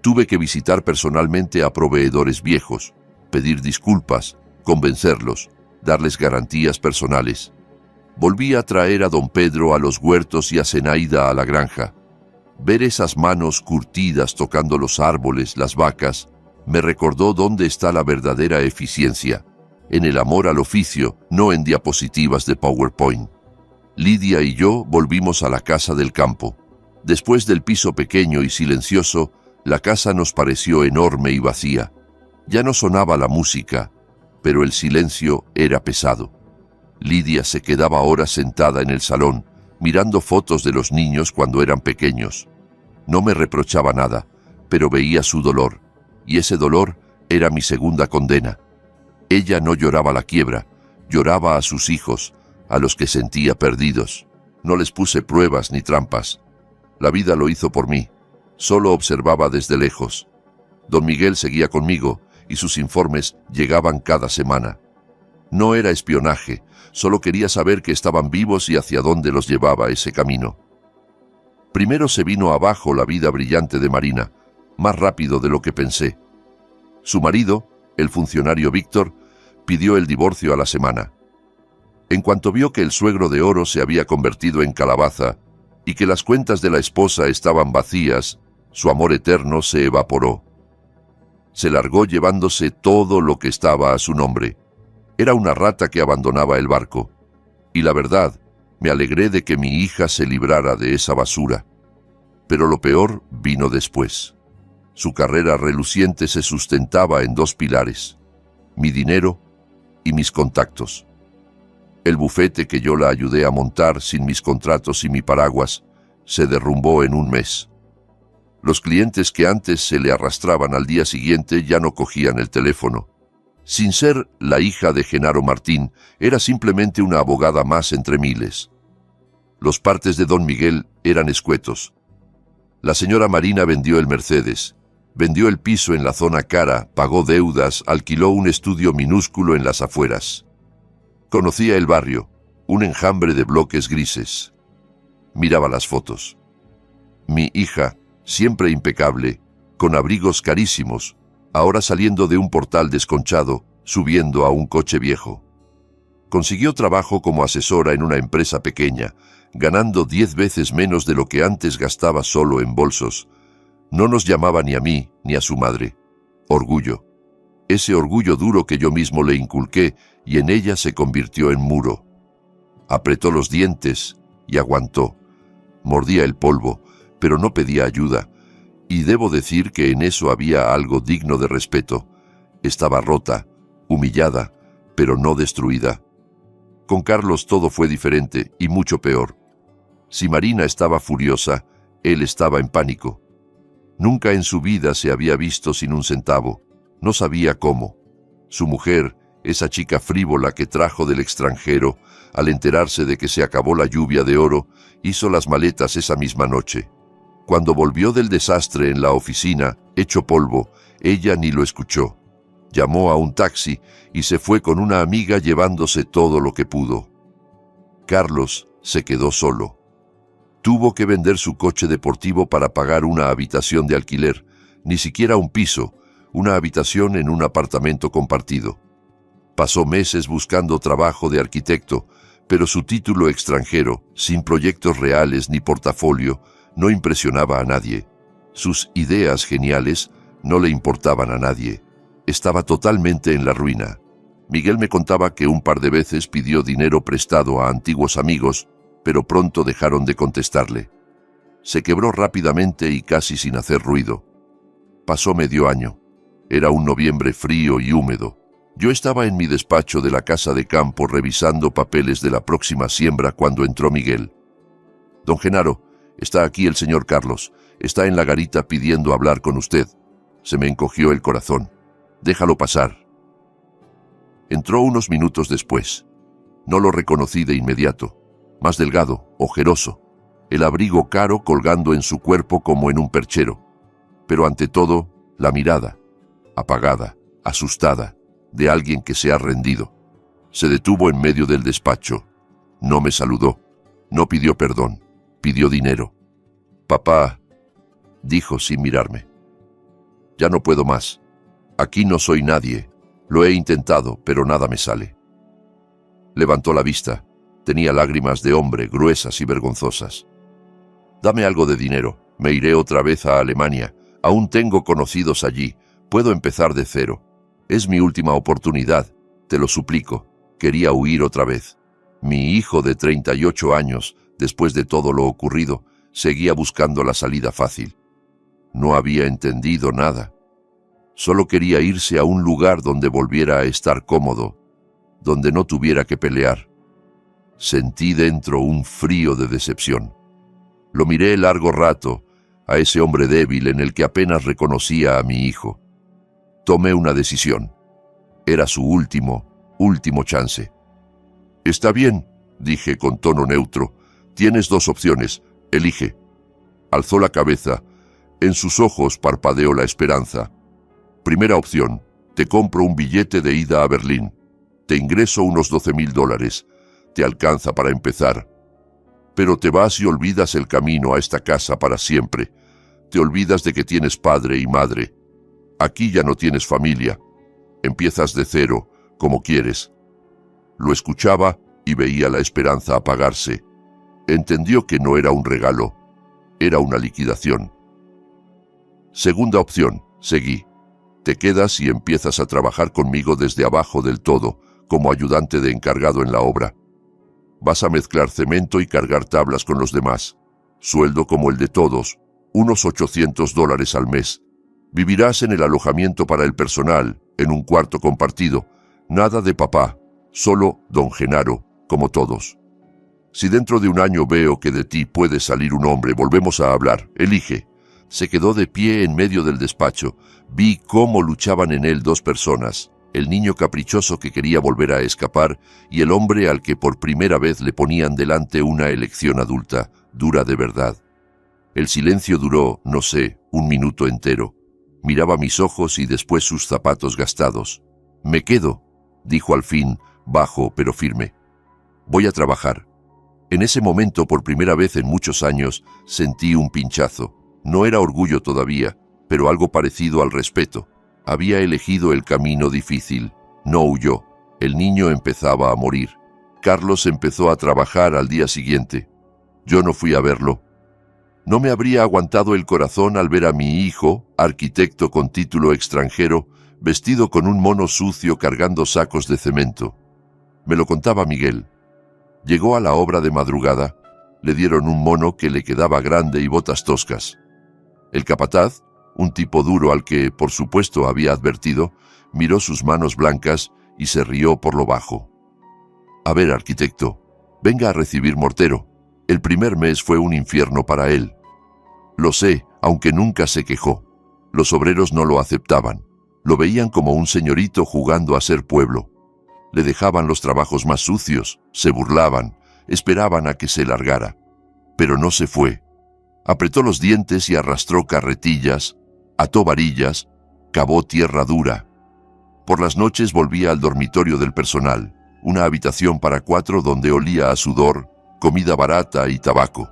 Tuve que visitar personalmente a proveedores viejos, pedir disculpas, convencerlos, darles garantías personales. Volví a traer a don Pedro a los huertos y a Zenaida a la granja. Ver esas manos curtidas tocando los árboles, las vacas, me recordó dónde está la verdadera eficiencia. En el amor al oficio, no en diapositivas de PowerPoint. Lidia y yo volvimos a la casa del campo. Después del piso pequeño y silencioso, la casa nos pareció enorme y vacía. Ya no sonaba la música, pero el silencio era pesado. Lidia se quedaba horas sentada en el salón, mirando fotos de los niños cuando eran pequeños. No me reprochaba nada, pero veía su dolor, y ese dolor era mi segunda condena. Ella no lloraba la quiebra, lloraba a sus hijos, a los que sentía perdidos. No les puse pruebas ni trampas. La vida lo hizo por mí. Solo observaba desde lejos. Don Miguel seguía conmigo, y sus informes llegaban cada semana. No era espionaje, solo quería saber que estaban vivos y hacia dónde los llevaba ese camino. Primero se vino abajo la vida brillante de Marina, más rápido de lo que pensé. Su marido, el funcionario Víctor, pidió el divorcio a la semana. En cuanto vio que el suegro de oro se había convertido en calabaza y que las cuentas de la esposa estaban vacías, su amor eterno se evaporó. Se largó llevándose todo lo que estaba a su nombre. Era una rata que abandonaba el barco. Y la verdad, me alegré de que mi hija se librara de esa basura. Pero lo peor vino después. Su carrera reluciente se sustentaba en dos pilares: mi dinero y mis contactos. El bufete que yo la ayudé a montar sin mis contratos y mi paraguas se derrumbó en un mes. Los clientes que antes se le arrastraban al día siguiente ya no cogían el teléfono. Sin ser la hija de Genaro Martín, era simplemente una abogada más entre miles. Los partes de don Miguel eran escuetos. La señora Marina vendió el Mercedes, vendió el piso en la zona cara, pagó deudas, alquiló un estudio minúsculo en las afueras. Conocía el barrio, un enjambre de bloques grises. Miraba las fotos. Mi hija, siempre impecable, con abrigos carísimos, ahora saliendo de un portal desconchado, subiendo a un coche viejo. Consiguió trabajo como asesora en una empresa pequeña, ganando 10 veces menos de lo que antes gastaba solo en bolsos. No nos llamaba ni a mí ni a su madre. Orgullo. Ese orgullo duro que yo mismo le inculqué y en ella se convirtió en muro. Apretó los dientes y aguantó. Mordía el polvo, pero no pedía ayuda. Y debo decir que en eso había algo digno de respeto. Estaba rota, humillada, pero no destruida. Con Carlos todo fue diferente y mucho peor. Si Marina estaba furiosa, él estaba en pánico. Nunca en su vida se había visto sin un centavo. No sabía cómo. Su mujer, esa chica frívola que trajo del extranjero, al enterarse de que se acabó la lluvia de oro, hizo las maletas esa misma noche. Cuando volvió del desastre en la oficina, hecho polvo, ella ni lo escuchó. Llamó a un taxi y se fue con una amiga llevándose todo lo que pudo. Carlos se quedó solo. Tuvo que vender su coche deportivo para pagar una habitación de alquiler, ni siquiera un piso, una habitación en un apartamento compartido. Pasó meses buscando trabajo de arquitecto, pero su título extranjero, sin proyectos reales ni portafolio, no impresionaba a nadie. Sus ideas geniales no le importaban a nadie. Estaba totalmente en la ruina. Miguel me contaba que un par de veces pidió dinero prestado a antiguos amigos, pero pronto dejaron de contestarle. Se quebró rápidamente y casi sin hacer ruido. Pasó medio año. Era un noviembre frío y húmedo. Yo estaba en mi despacho de la casa de campo revisando papeles de la próxima siembra cuando entró Miguel. «Don Genaro, está aquí el señor Carlos. Está en la garita pidiendo hablar con usted». Se me encogió el corazón. «Déjalo pasar». Entró unos minutos después. No lo reconocí de inmediato. Más delgado, ojeroso, el abrigo caro colgando en su cuerpo como en un perchero. Pero ante todo, la mirada, apagada, asustada, de alguien que se ha rendido. Se detuvo en medio del despacho. No me saludó. No pidió perdón. Pidió dinero. «Papá», dijo sin mirarme. «Ya no puedo más. Aquí no soy nadie. Lo he intentado, pero nada me sale». Levantó la vista. Tenía lágrimas de hombre, gruesas y vergonzosas. «Dame algo de dinero. Me iré otra vez a Alemania. Aún tengo conocidos allí. Puedo empezar de cero. Es mi última oportunidad. Te lo suplico». Quería huir otra vez. Mi hijo de 38 años, después de todo lo ocurrido, seguía buscando la salida fácil. No había entendido nada. Solo quería irse a un lugar donde volviera a estar cómodo, donde no tuviera que pelear. Sentí dentro un frío de decepción. Lo miré largo rato, a ese hombre débil en el que apenas reconocía a mi hijo. Tomé una decisión. Era su último chance. «Está bien», dije con tono neutro. «Tienes dos opciones. Elige». Alzó la cabeza. En sus ojos parpadeó la esperanza. «Primera opción. Te compro un billete de ida a Berlín. Te ingreso unos $12,000. Te alcanza para empezar. Pero te vas y olvidas el camino a esta casa para siempre. Te olvidas de que tienes padre y madre. Aquí ya no tienes familia. Empiezas de cero, como quieres». Lo escuchaba y veía la esperanza apagarse. Entendió que no era un regalo, era una liquidación. «Segunda opción», seguí. «Te quedas y empiezas a trabajar conmigo desde abajo del todo, como ayudante de encargado en la obra. Vas a mezclar cemento y cargar tablas con los demás. Sueldo como el de todos, unos $800 al mes. Vivirás en el alojamiento para el personal, en un cuarto compartido. Nada de papá, solo don Genaro, como todos. Si dentro de un año veo que de ti puede salir un hombre, volvemos a hablar. Elige». Se quedó de pie en medio del despacho. Vi cómo luchaban en él dos personas, el niño caprichoso que quería volver a escapar y el hombre al que por primera vez le ponían delante una elección adulta, dura de verdad. El silencio duró, no sé, un minuto entero. Miraba mis ojos y después sus zapatos gastados. «Me quedo», dijo al fin, bajo pero firme. «Voy a trabajar». En ese momento, por primera vez en muchos años, sentí un pinchazo. No era orgullo todavía, pero algo parecido al respeto. Había elegido el camino difícil. No huyó. El niño empezaba a morir. Carlos empezó a trabajar al día siguiente. Yo no fui a verlo. No me habría aguantado el corazón al ver a mi hijo, arquitecto con título extranjero, vestido con un mono sucio cargando sacos de cemento. Me lo contaba Miguel. Llegó a la obra de madrugada. Le dieron un mono que le quedaba grande y botas toscas. El capataz, un tipo duro al que, por supuesto, había advertido, miró sus manos blancas y se rió por lo bajo. «A ver, arquitecto, venga a recibir mortero. El primer mes fue un infierno para él». Lo sé, aunque nunca se quejó. Los obreros no lo aceptaban. Lo veían como un señorito jugando a ser pueblo. Le dejaban los trabajos más sucios, se burlaban, esperaban a que se largara. Pero no se fue. Apretó los dientes y arrastró carretillas, ató varillas, cavó tierra dura. Por las noches volvía al dormitorio del personal, una habitación para 4 donde olía a sudor, comida barata y tabaco.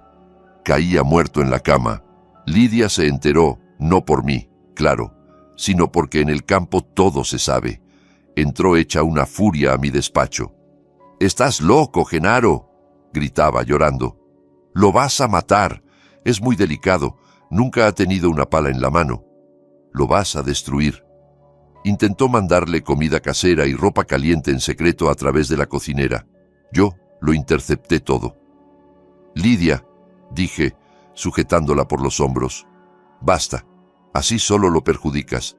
Caía muerto en la cama. Lidia se enteró, no por mí, claro, sino porque en el campo todo se sabe. Entró hecha una furia a mi despacho. «¡Estás loco, Genaro!», gritaba llorando. «Lo vas a matar. Es muy delicado. Nunca ha tenido una pala en la mano. Lo vas a destruir». Intentó mandarle comida casera y ropa caliente en secreto a través de la cocinera. Yo lo intercepté todo. «Lidia», dije, sujetándola por los hombros. «Basta. Así solo lo perjudicas».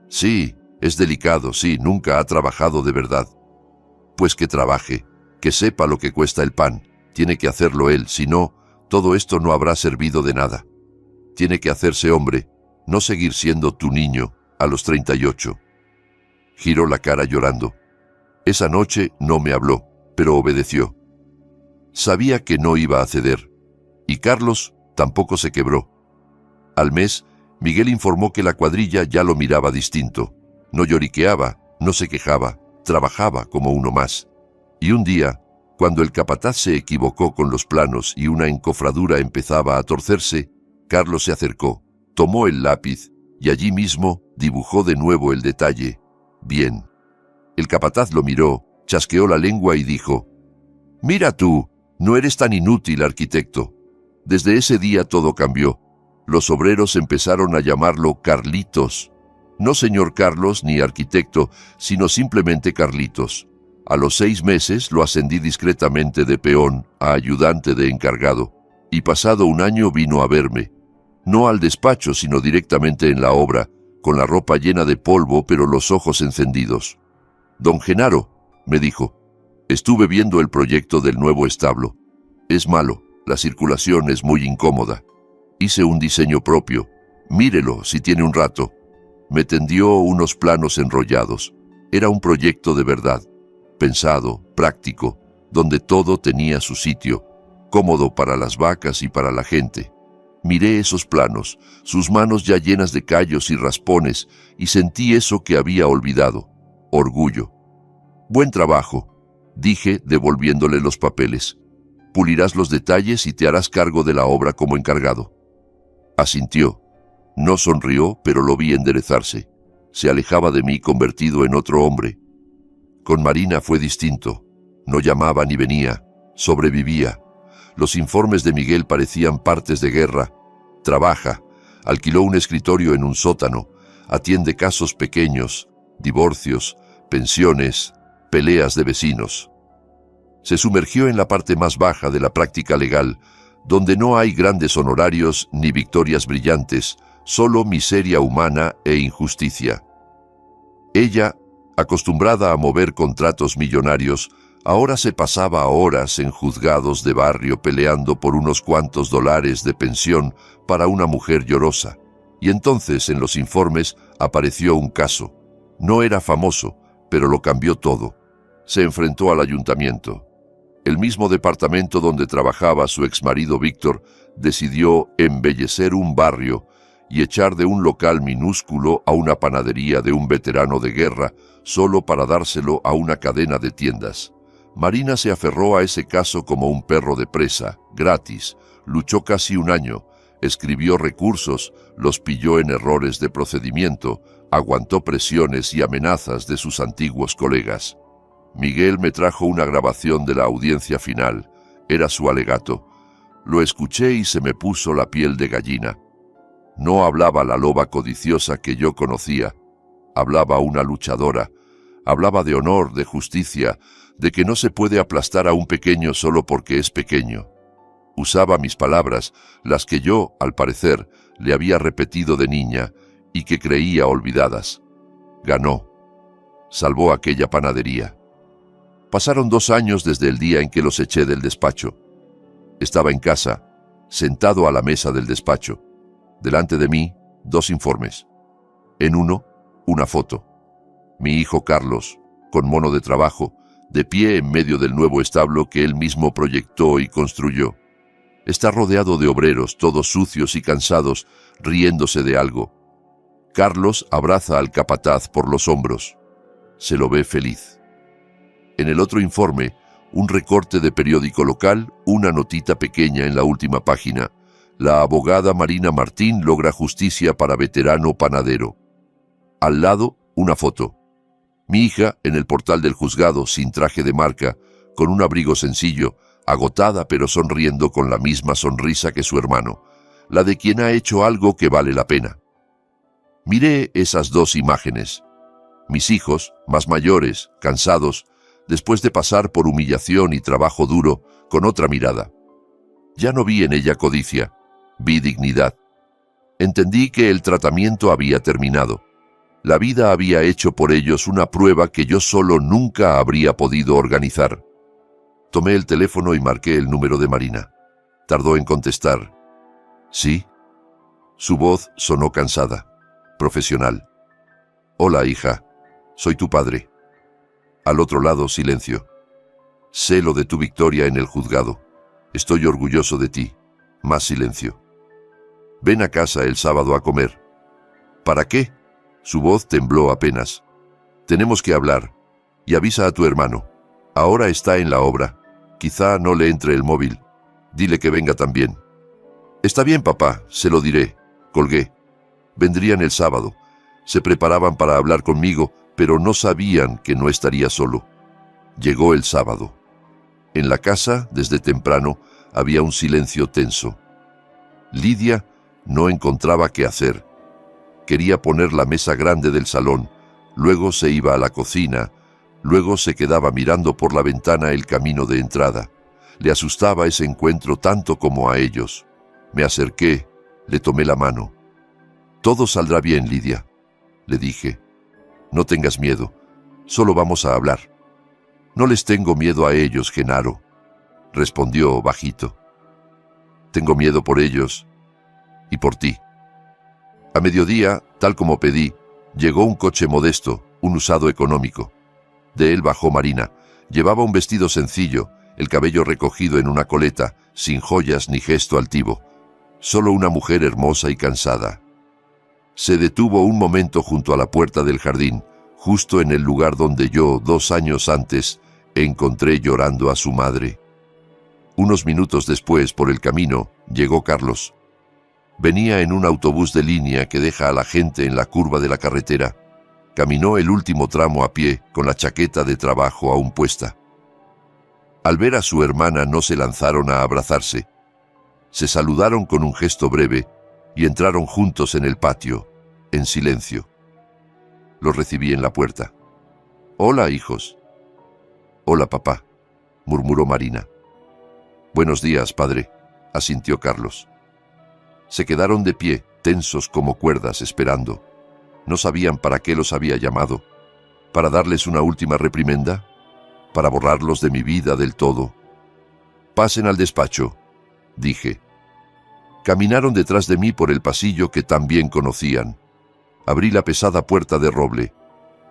«Sí, es delicado, sí, nunca ha trabajado de verdad». «Pues que trabaje, que sepa lo que cuesta el pan. Tiene que hacerlo él, si no, todo esto no habrá servido de nada. Tiene que hacerse hombre, no seguir siendo tu niño a los 38. Giró la cara llorando. Esa noche no me habló, pero obedeció. Sabía que no iba a ceder. Y Carlos tampoco se quebró. Al mes, Miguel informó que la cuadrilla ya lo miraba distinto. No lloriqueaba, no se quejaba, trabajaba como uno más. Y un día, cuando el capataz se equivocó con los planos y una encofradura empezaba a torcerse, Carlos se acercó, tomó el lápiz y allí mismo dibujó de nuevo el detalle. Bien. El capataz lo miró, chasqueó la lengua y dijo: «Mira tú, no eres tan inútil, arquitecto». Desde ese día todo cambió. Los obreros empezaron a llamarlo Carlitos. No señor Carlos ni arquitecto, sino simplemente Carlitos. A los 6 meses lo ascendí discretamente de peón a ayudante de encargado. Y pasado un año vino a verme, no al despacho, sino directamente en la obra, con la ropa llena de polvo pero los ojos encendidos. «Don Genaro», me dijo, «estuve viendo el proyecto del nuevo establo. Es malo, la circulación es muy incómoda. Hice un diseño propio. Mírelo si tiene un rato». Me tendió unos planos enrollados. Era un proyecto de verdad, pensado, práctico, donde todo tenía su sitio, cómodo para las vacas y para la gente. Miré esos planos, sus manos ya llenas de callos y raspones, y sentí eso que había olvidado, orgullo. «Buen trabajo», dije devolviéndole los papeles. «Pulirás los detalles y te harás cargo de la obra como encargado». Asintió. No sonrió, pero lo vi enderezarse. Se alejaba de mí convertido en otro hombre. Con Marina fue distinto. No llamaba ni venía, sobrevivía. Los informes de Miguel parecían partes de guerra. Trabaja, alquiló un escritorio en un sótano, atiende casos pequeños, divorcios, pensiones, peleas de vecinos. Se sumergió en la parte más baja de la práctica legal, donde no hay grandes honorarios ni victorias brillantes, solo miseria humana e injusticia. Ella, acostumbrada a mover contratos millonarios, ahora se pasaba horas en juzgados de barrio peleando por unos cuantos dólares de pensión para una mujer llorosa. Y entonces en los informes apareció un caso. No era famoso, pero lo cambió todo. Se enfrentó al ayuntamiento. El mismo departamento donde trabajaba su exmarido Víctor decidió embellecer un barrio y echar de un local minúsculo a una panadería de un veterano de guerra solo para dárselo a una cadena de tiendas. Marina se aferró a ese caso como un perro de presa, gratis, luchó casi un año, escribió recursos, los pilló en errores de procedimiento, aguantó presiones y amenazas de sus antiguos colegas. Miguel me trajo una grabación de la audiencia final, era su alegato. Lo escuché y se me puso la piel de gallina. No hablaba la loba codiciosa que yo conocía, hablaba una luchadora, hablaba de honor, de justicia, de que no se puede aplastar a un pequeño solo porque es pequeño. Usaba mis palabras, las que yo, al parecer, le había repetido de niña y que creía olvidadas. Ganó. Salvó aquella panadería. Pasaron 2 años desde el día en que los eché del despacho. Estaba en casa, sentado a la mesa del despacho. Delante de mí, 2 informes. En uno, una foto. Mi hijo Carlos, con mono de trabajo, de pie en medio del nuevo establo que él mismo proyectó y construyó. Está rodeado de obreros, todos sucios y cansados, riéndose de algo. Carlos abraza al capataz por los hombros. Se lo ve feliz. En el otro informe, un recorte de periódico local, una notita pequeña en la última página. La abogada Marina Martín logra justicia para veterano panadero. Al lado, una foto. Mi hija en el portal del juzgado, sin traje de marca, con un abrigo sencillo, agotada pero sonriendo con la misma sonrisa que su hermano, la de quien ha hecho algo que vale la pena. Miré esas 2 imágenes. Mis hijos, más mayores, cansados, después de pasar por humillación y trabajo duro, con otra mirada. Ya no vi en ella codicia. Vi dignidad. Entendí que el tratamiento había terminado. La vida había hecho por ellos una prueba que yo solo nunca habría podido organizar. Tomé el teléfono y marqué el número de Marina. Tardó en contestar. ¿Sí? Su voz sonó cansada, profesional. «Hola, hija. Soy tu padre». Al otro lado, silencio. «Sé lo de tu victoria en el juzgado. Estoy orgulloso de ti». Más silencio. «Ven a casa el sábado a comer». «¿Para qué?» Su voz tembló apenas. «Tenemos que hablar. Y avisa a tu hermano. Ahora está en la obra. Quizá no le entre el móvil. Dile que venga también». «Está bien, papá, se lo diré». Colgué. Vendrían el sábado. Se preparaban para hablar conmigo, pero no sabían que no estaría solo. Llegó el sábado. En la casa, desde temprano, había un silencio tenso. Lidia no encontraba qué hacer. Quería poner la mesa grande del salón, luego se iba a la cocina, luego se quedaba mirando por la ventana el camino de entrada. Le asustaba ese encuentro tanto como a ellos. Me acerqué, le tomé la mano. «Todo saldrá bien, Lidia», le dije. «No tengas miedo, solo vamos a hablar». «No les tengo miedo a ellos, Genaro», respondió bajito. «Tengo miedo por ellos y por ti». A mediodía, tal como pedí, llegó un coche modesto, un usado económico. De él bajó Marina. Llevaba un vestido sencillo, el cabello recogido en una coleta, sin joyas ni gesto altivo. Solo una mujer hermosa y cansada. Se detuvo un momento junto a la puerta del jardín, justo en el lugar donde yo, 2 años antes, encontré llorando a su madre. Unos minutos después, por el camino, llegó Carlos. Venía en un autobús de línea que deja a la gente en la curva de la carretera. Caminó el último tramo a pie, con la chaqueta de trabajo aún puesta. Al ver a su hermana no se lanzaron a abrazarse. Se saludaron con un gesto breve y entraron juntos en el patio, en silencio. Los recibí en la puerta. «Hola, hijos». «Hola, papá», murmuró Marina. «Buenos días, padre», asintió Carlos. Se quedaron de pie, tensos como cuerdas, esperando. No sabían para qué los había llamado. ¿Para darles una última reprimenda? ¿Para borrarlos de mi vida del todo? «Pasen al despacho», dije. Caminaron detrás de mí por el pasillo que tan bien conocían. Abrí la pesada puerta de roble.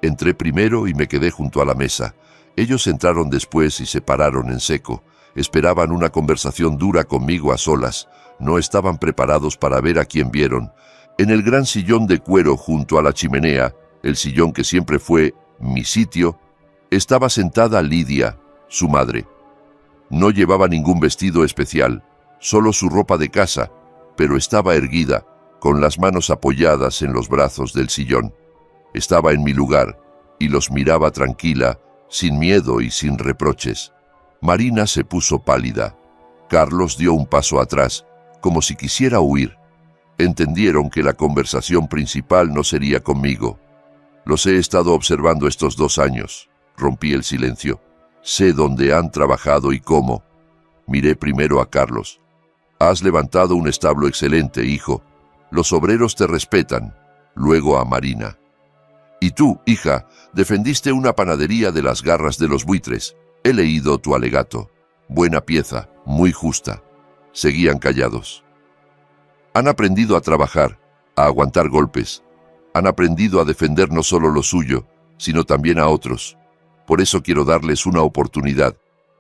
Entré primero y me quedé junto a la mesa. Ellos entraron después y se pararon en seco. Esperaban una conversación dura conmigo a solas. No estaban preparados para ver a quién vieron. En el gran sillón de cuero junto a la chimenea, el sillón que siempre fue mi sitio, estaba sentada Lidia, su madre. No llevaba ningún vestido especial, solo su ropa de casa, pero estaba erguida, con las manos apoyadas en los brazos del sillón. Estaba en mi lugar y los miraba tranquila, sin miedo y sin reproches. Marina se puso pálida. Carlos dio un paso atrás, como si quisiera huir. Entendieron que la conversación principal no sería conmigo. Los he estado observando estos 2 años. Rompí el silencio. Sé dónde han trabajado y cómo. Miré primero a Carlos. Has levantado un establo excelente, hijo. Los obreros te respetan. Luego a Marina. Y tú, hija, defendiste una panadería de las garras de los buitres. He leído tu alegato. Buena pieza, muy justa. Seguían callados. Han aprendido a trabajar, a aguantar golpes. Han aprendido a defender no solo lo suyo, sino también a otros. Por eso quiero darles una oportunidad.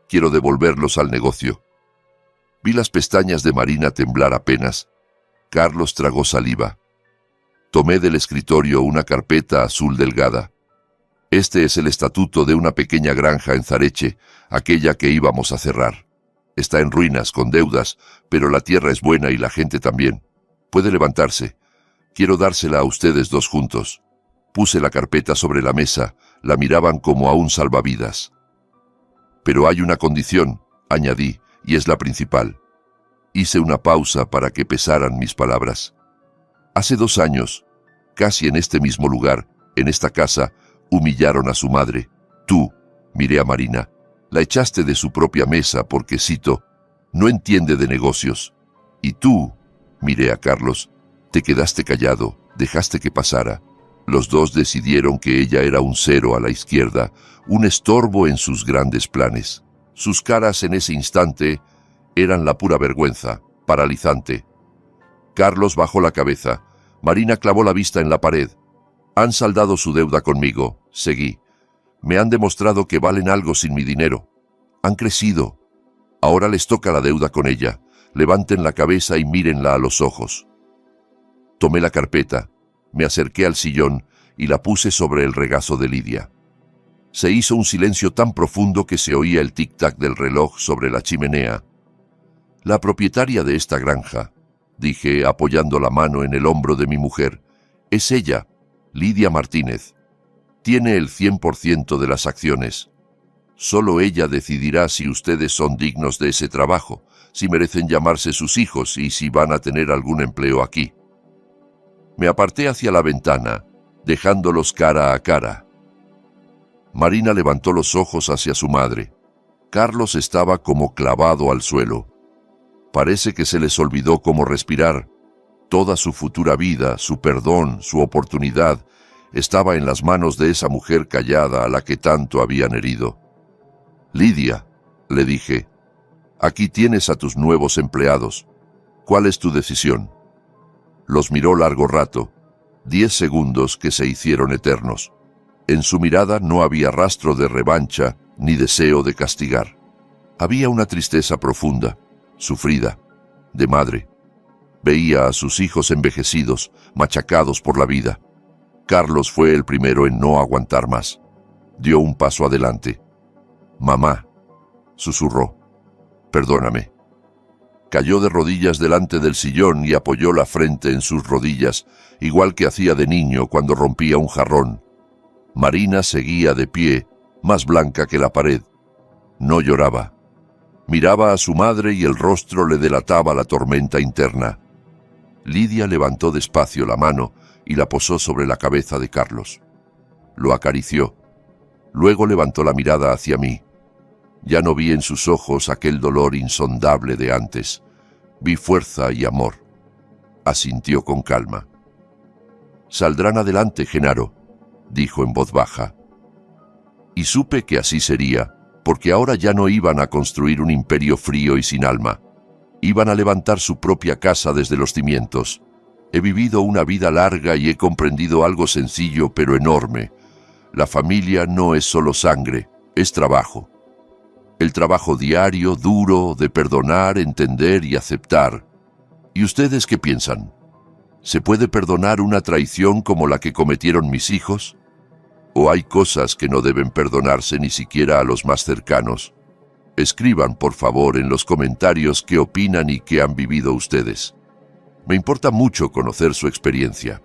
Quiero devolverlos al negocio. Vi las pestañas de Marina temblar apenas. Carlos tragó saliva. Tomé del escritorio una carpeta azul delgada. Este es el estatuto de una pequeña granja en Zareche, aquella que íbamos a cerrar. Está en ruinas, con deudas, pero la tierra es buena y la gente también. Puede levantarse. Quiero dársela a ustedes 2 juntos. Puse la carpeta sobre la mesa, la miraban como a un salvavidas. Pero hay una condición, añadí, y es la principal. Hice una pausa para que pesaran mis palabras. Hace 2 años, casi en este mismo lugar, en esta casa, humillaron a su madre. Tú, miré a Marina, la echaste de su propia mesa porque, cito, no entiende de negocios. Y tú, miré a Carlos, te quedaste callado, dejaste que pasara. Los 2 decidieron que ella era un 0 a la izquierda, un estorbo en sus grandes planes. Sus caras en ese instante eran la pura vergüenza, paralizante. Carlos bajó la cabeza. Marina clavó la vista en la pared. Han saldado su deuda conmigo, seguí. Me han demostrado que valen algo sin mi dinero. Han crecido. Ahora les toca la deuda con ella. Levanten la cabeza y mírenla a los ojos. Tomé la carpeta, me acerqué al sillón y la puse sobre el regazo de Lidia. Se hizo un silencio tan profundo que se oía el tic-tac del reloj sobre la chimenea. La propietaria de esta granja, dije apoyando la mano en el hombro de mi mujer, es ella, Lidia Martínez. Tiene el 100% de las acciones. Solo ella decidirá si ustedes son dignos de ese trabajo, si merecen llamarse sus hijos y si van a tener algún empleo aquí. Me aparté hacia la ventana, dejándolos cara a cara. Marina levantó los ojos hacia su madre. Carlos estaba como clavado al suelo. Parece que se les olvidó cómo respirar. Toda su futura vida, su perdón, su oportunidad, estaba en las manos de esa mujer callada a la que tanto habían herido. «Lidia», le dije, «aquí tienes a tus nuevos empleados. ¿Cuál es tu decisión?» Los miró largo rato, 10 segundos que se hicieron eternos. En su mirada no había rastro de revancha ni deseo de castigar. Había una tristeza profunda, sufrida, de madre. Veía a sus hijos envejecidos, machacados por la vida. Carlos fue el primero en no aguantar más. Dio un paso adelante. «Mamá», susurró, «perdóname». Cayó de rodillas delante del sillón y apoyó la frente en sus rodillas, igual que hacía de niño cuando rompía un jarrón. Marina seguía de pie, más blanca que la pared. No lloraba. Miraba a su madre y el rostro le delataba la tormenta interna. Lidia levantó despacio la mano y la posó sobre la cabeza de Carlos. Lo acarició. Luego levantó la mirada hacia mí. Ya no vi en sus ojos aquel dolor insondable de antes. Vi fuerza y amor. Asintió con calma. «Saldrán adelante, Genaro», dijo en voz baja. Y supe que así sería, porque ahora ya no iban a construir un imperio frío y sin alma. Iban a levantar su propia casa desde los cimientos. He vivido una vida larga y he comprendido algo sencillo pero enorme. La familia no es solo sangre, es trabajo. El trabajo diario, duro, de perdonar, entender y aceptar. ¿Y ustedes qué piensan? ¿Se puede perdonar una traición como la que cometieron mis hijos? ¿O hay cosas que no deben perdonarse ni siquiera a los más cercanos? Escriban, por favor, en los comentarios qué opinan y qué han vivido ustedes. Me importa mucho conocer su experiencia.